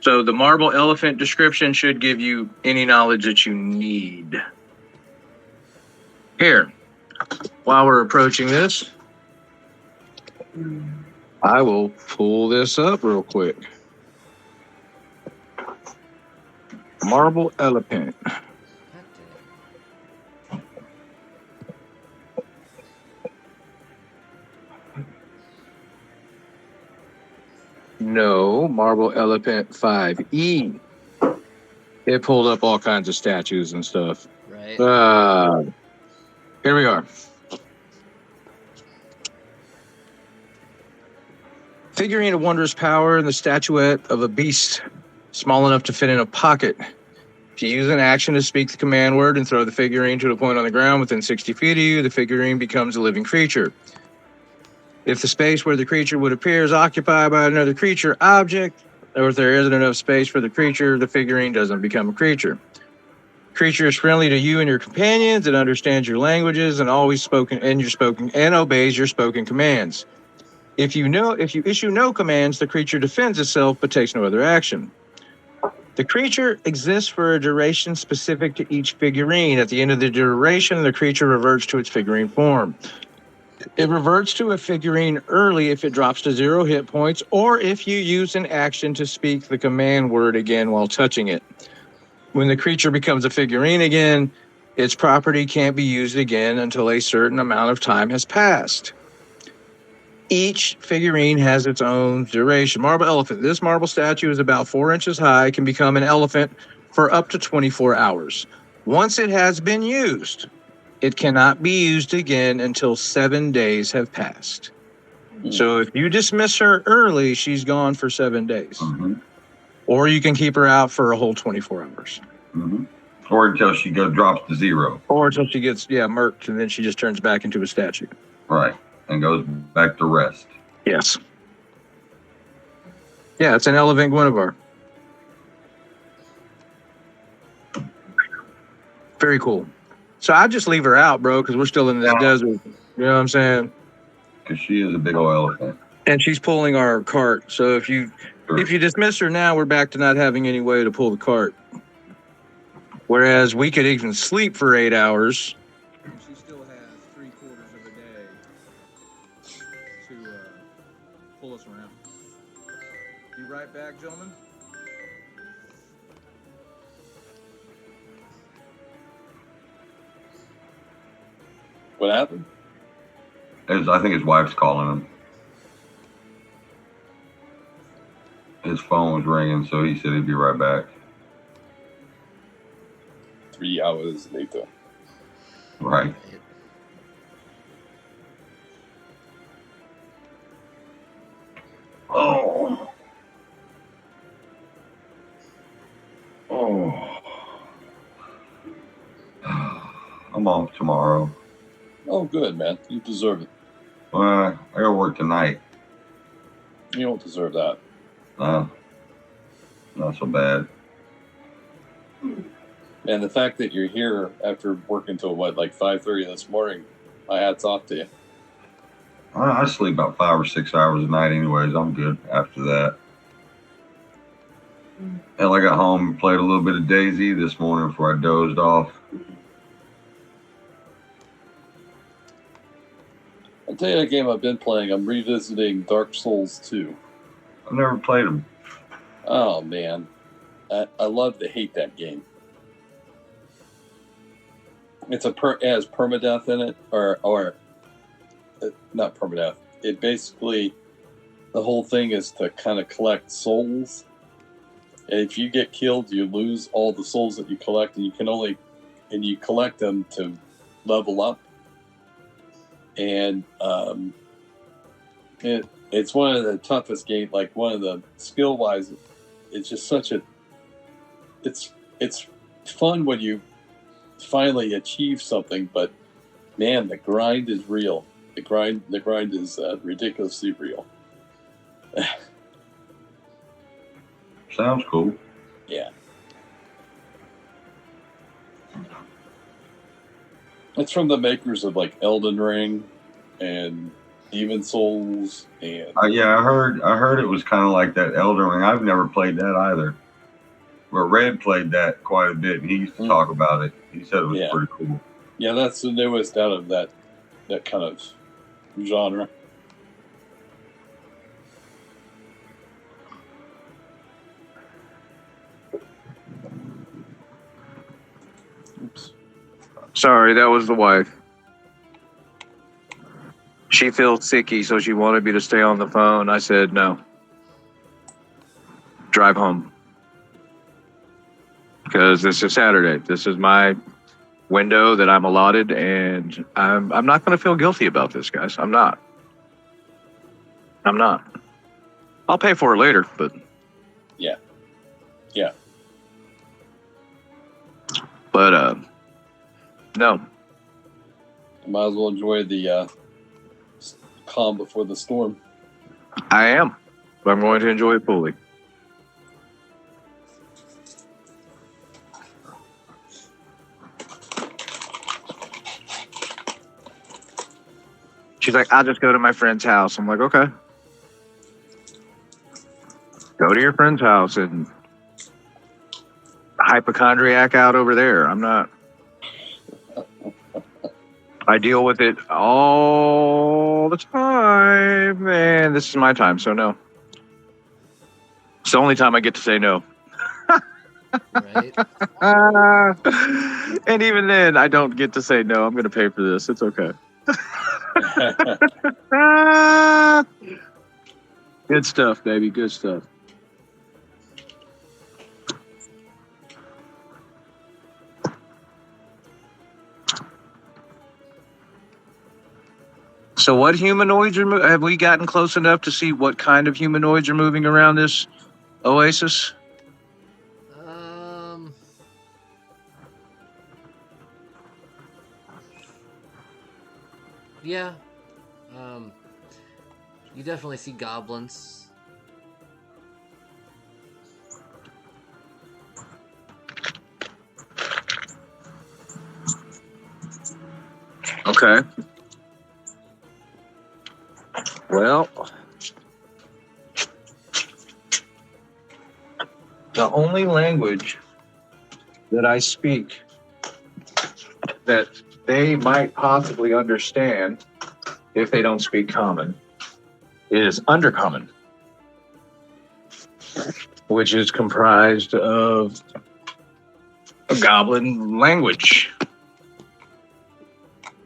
So the marble elephant description should give you any knowledge that you need. Here, while we're approaching this, I will pull this up real quick. Marble elephant. No, marble elephant 5E. It pulled up all kinds of statues and stuff. Right. Here we are. Figurine of wondrous power and the statuette of a beast small enough to fit in a pocket. If you use an action to speak the command word and throw the figurine to a point on the ground within 60 feet of you, the figurine becomes a living creature. If the space where the creature would appear is occupied by another creature object, or if there isn't enough space for the creature, the figurine doesn't become a creature. Creature is friendly to you and your companions. It understands your languages and obeys your spoken commands. If you issue no commands, the creature defends itself but takes no other action. The creature exists for a duration specific to each figurine. At the end of the duration, the creature reverts to its figurine form. It reverts to a figurine early if it drops to 0 hit points, or if you use an action to speak the command word again while touching it. When the creature becomes a figurine again, its property can't be used again until a certain amount of time has passed. Each figurine has its own duration. Marble elephant. This marble statue is about 4 inches high, can become an elephant for up to 24 hours. Once it has been used, it cannot be used again until 7 days have passed. So if you dismiss her early, she's gone for 7 days. Mm-hmm. Or you can keep her out for a whole 24 hours. Mm-hmm. Or until she drops to 0. Or until she gets, murked, and then she just turns back into a statue. Right. And goes back to rest. Yes. Yeah, it's an Elevant Guinevere. Very cool. So I just leave her out, bro, because we're still in this desert. You know what I'm saying? Because she is a big old elephant. And she's pulling our cart. So if you dismiss her now, we're back to not having any way to pull the cart. Whereas we could even sleep for 8 hours. She still has 3/4 of a day to pull us around. Be right back, gentlemen. What happened? I think his wife's calling him. His phone was ringing, so he said he'd be right back. 3 hours later. Right. Oh. I'm off tomorrow. Oh, good, man. You deserve it. I gotta work tonight. You don't deserve that. Not so bad. And the fact that you're here after working till like 5:30 this morning, my hat's off to you. I sleep about 5 or 6 hours a night anyways. I'm good after that. Hell, I got home and played a little bit of Daisy this morning before I dozed off. I'll tell you that game I've been playing. I'm revisiting Dark Souls 2. I've never played them. Oh, man. I love to hate that game. It has permadeath in it, or not permadeath. It basically, the whole thing is to kind of collect souls. And if you get killed, you lose all the souls that you collect, and you collect them to level up. And it's one of the toughest games. Like one of the skill wise, it's just it's fun when you finally achieve something. But man, the grind is real. The grind is ridiculously real. Sounds cool. Yeah. It's from the makers of like Elden Ring and Demon Souls and Yeah, I heard it was kind of like that Elden Ring. I've never played that either. But Red played that quite a bit, and he used to talk about it. He said it was pretty cool. Yeah, that's the newest out of that kind of genre. Oops. Sorry, that was the wife. She feels sicky, so she wanted me to stay on the phone. I said no. Drive home. Because this is Saturday. This is my window that I'm allotted, and I'm not going to feel guilty about this, guys. I'm not. I'll pay for it later, but... Yeah. But, no. You might as well enjoy the calm before the storm. I am. But I'm going to enjoy it fully. She's like, I'll just go to my friend's house. I'm like, okay. Go to your friend's house and hypochondriac out over there. I'm not. I deal with it all the time, and this is my time, so no. It's the only time I get to say no. Right? And even then, I don't get to say no. I'm going to pay for this. It's okay. Good stuff, baby. Good stuff. So what humanoids have we gotten close enough to see what kind of humanoids are moving around this oasis? Yeah. You definitely see goblins. Okay. Well, the only language that I speak that they might possibly understand if they don't speak common is undercommon, which is comprised of a goblin language.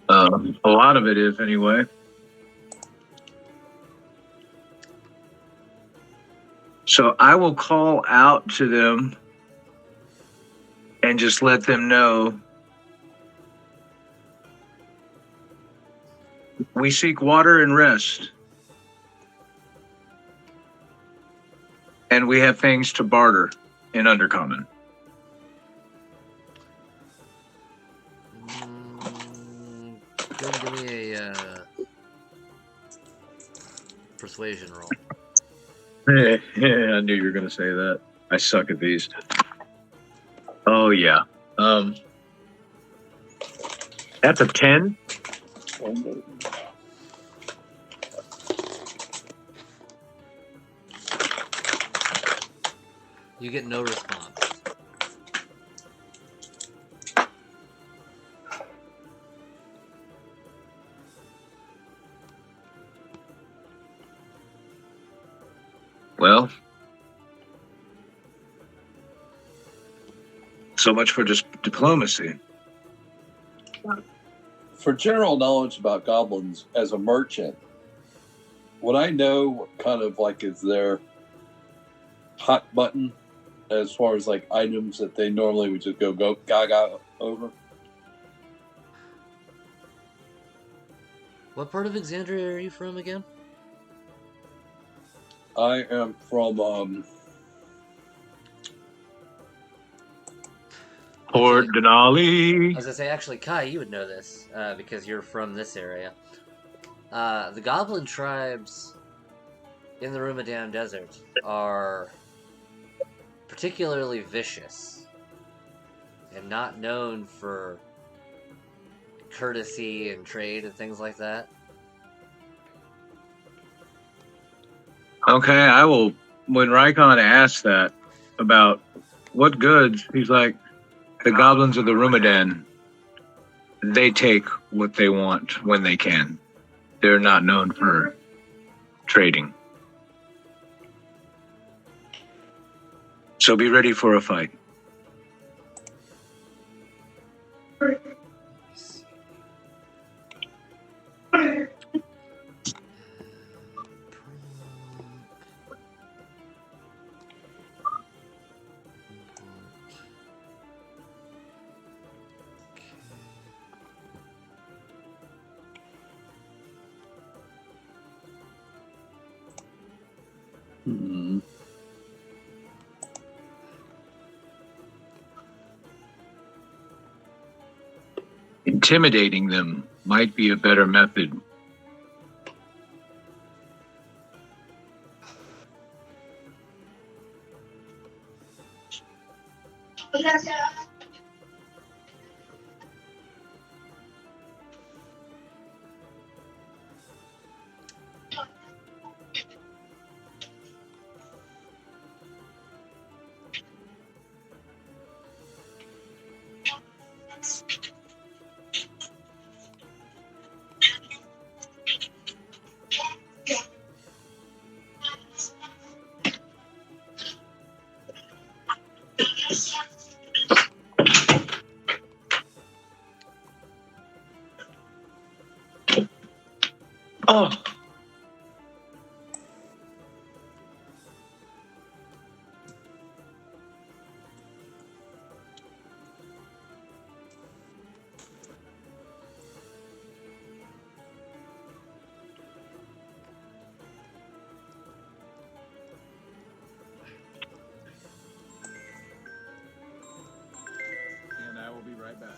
A lot of it is, anyway. So I will call out to them and just let them know we seek water and rest. And we have things to barter in Undercommon. Go and give me a persuasion roll. I knew you were going to say that. I suck at these. Oh, yeah. That's a 10. You get no response. Well, so much for just diplomacy. For general knowledge about goblins as a merchant, would I know what kind of like is their hot button as far as like items that they normally would just go gaga over? What part of Exandria are you from again? I am from Port Denali. I was gonna say, actually, Kai, you would know this because you're from this area. The goblin tribes in the Rumadam Desert are particularly vicious and not known for courtesy and trade and things like that. Okay, I will. When Rykon asks that about what goods, he's like, the goblins of the Rumadan, they take what they want when they can. They're not known for trading. So be ready for a fight. Intimidating them might be a better method. Oh. And I will be right back.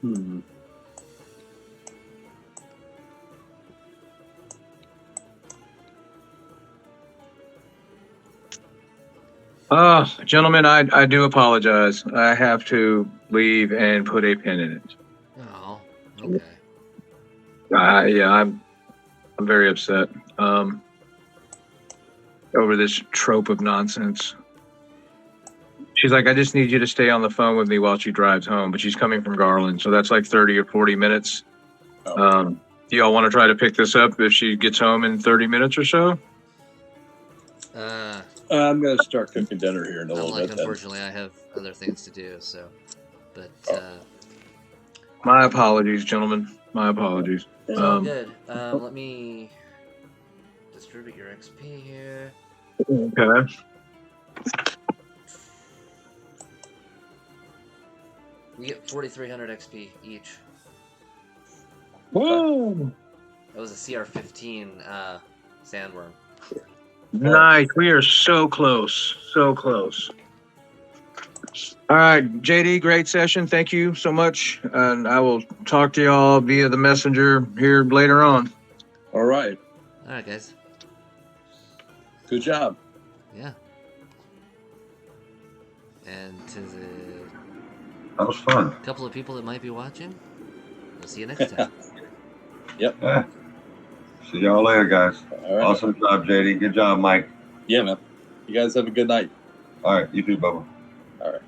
Hmm. Gentlemen, I do apologize. I have to leave and put a pin in it. Oh, okay. Yeah, I'm very upset over this trope of nonsense. She's like, I just need you to stay on the phone with me while she drives home, but she's coming from Garland, so that's like 30 or 40 minutes. Oh. Do y'all want to try to pick this up if she gets home in 30 minutes or so? I'm gonna start cooking dinner here in a little bit. Then. Unfortunately, I have other things to do. So, but My apologies, gentlemen. My apologies. it's all good. Let me distribute your XP here. Okay. You get 4,300 XP each. Whoa! That was a CR15 sandworm. Nice. We are so close. So close. All right, JD, great session. Thank you so much. And I will talk to y'all via the messenger here later on. All right. All right, guys. Good job. Yeah. And to the That was fun. couple of people that might be watching, we'll see you next time. Yep. Yeah. See y'all later, guys. All right. Awesome job, JD. Good job, Mike. Yeah, man. You guys have a good night. All right, you too, Bubba. All right.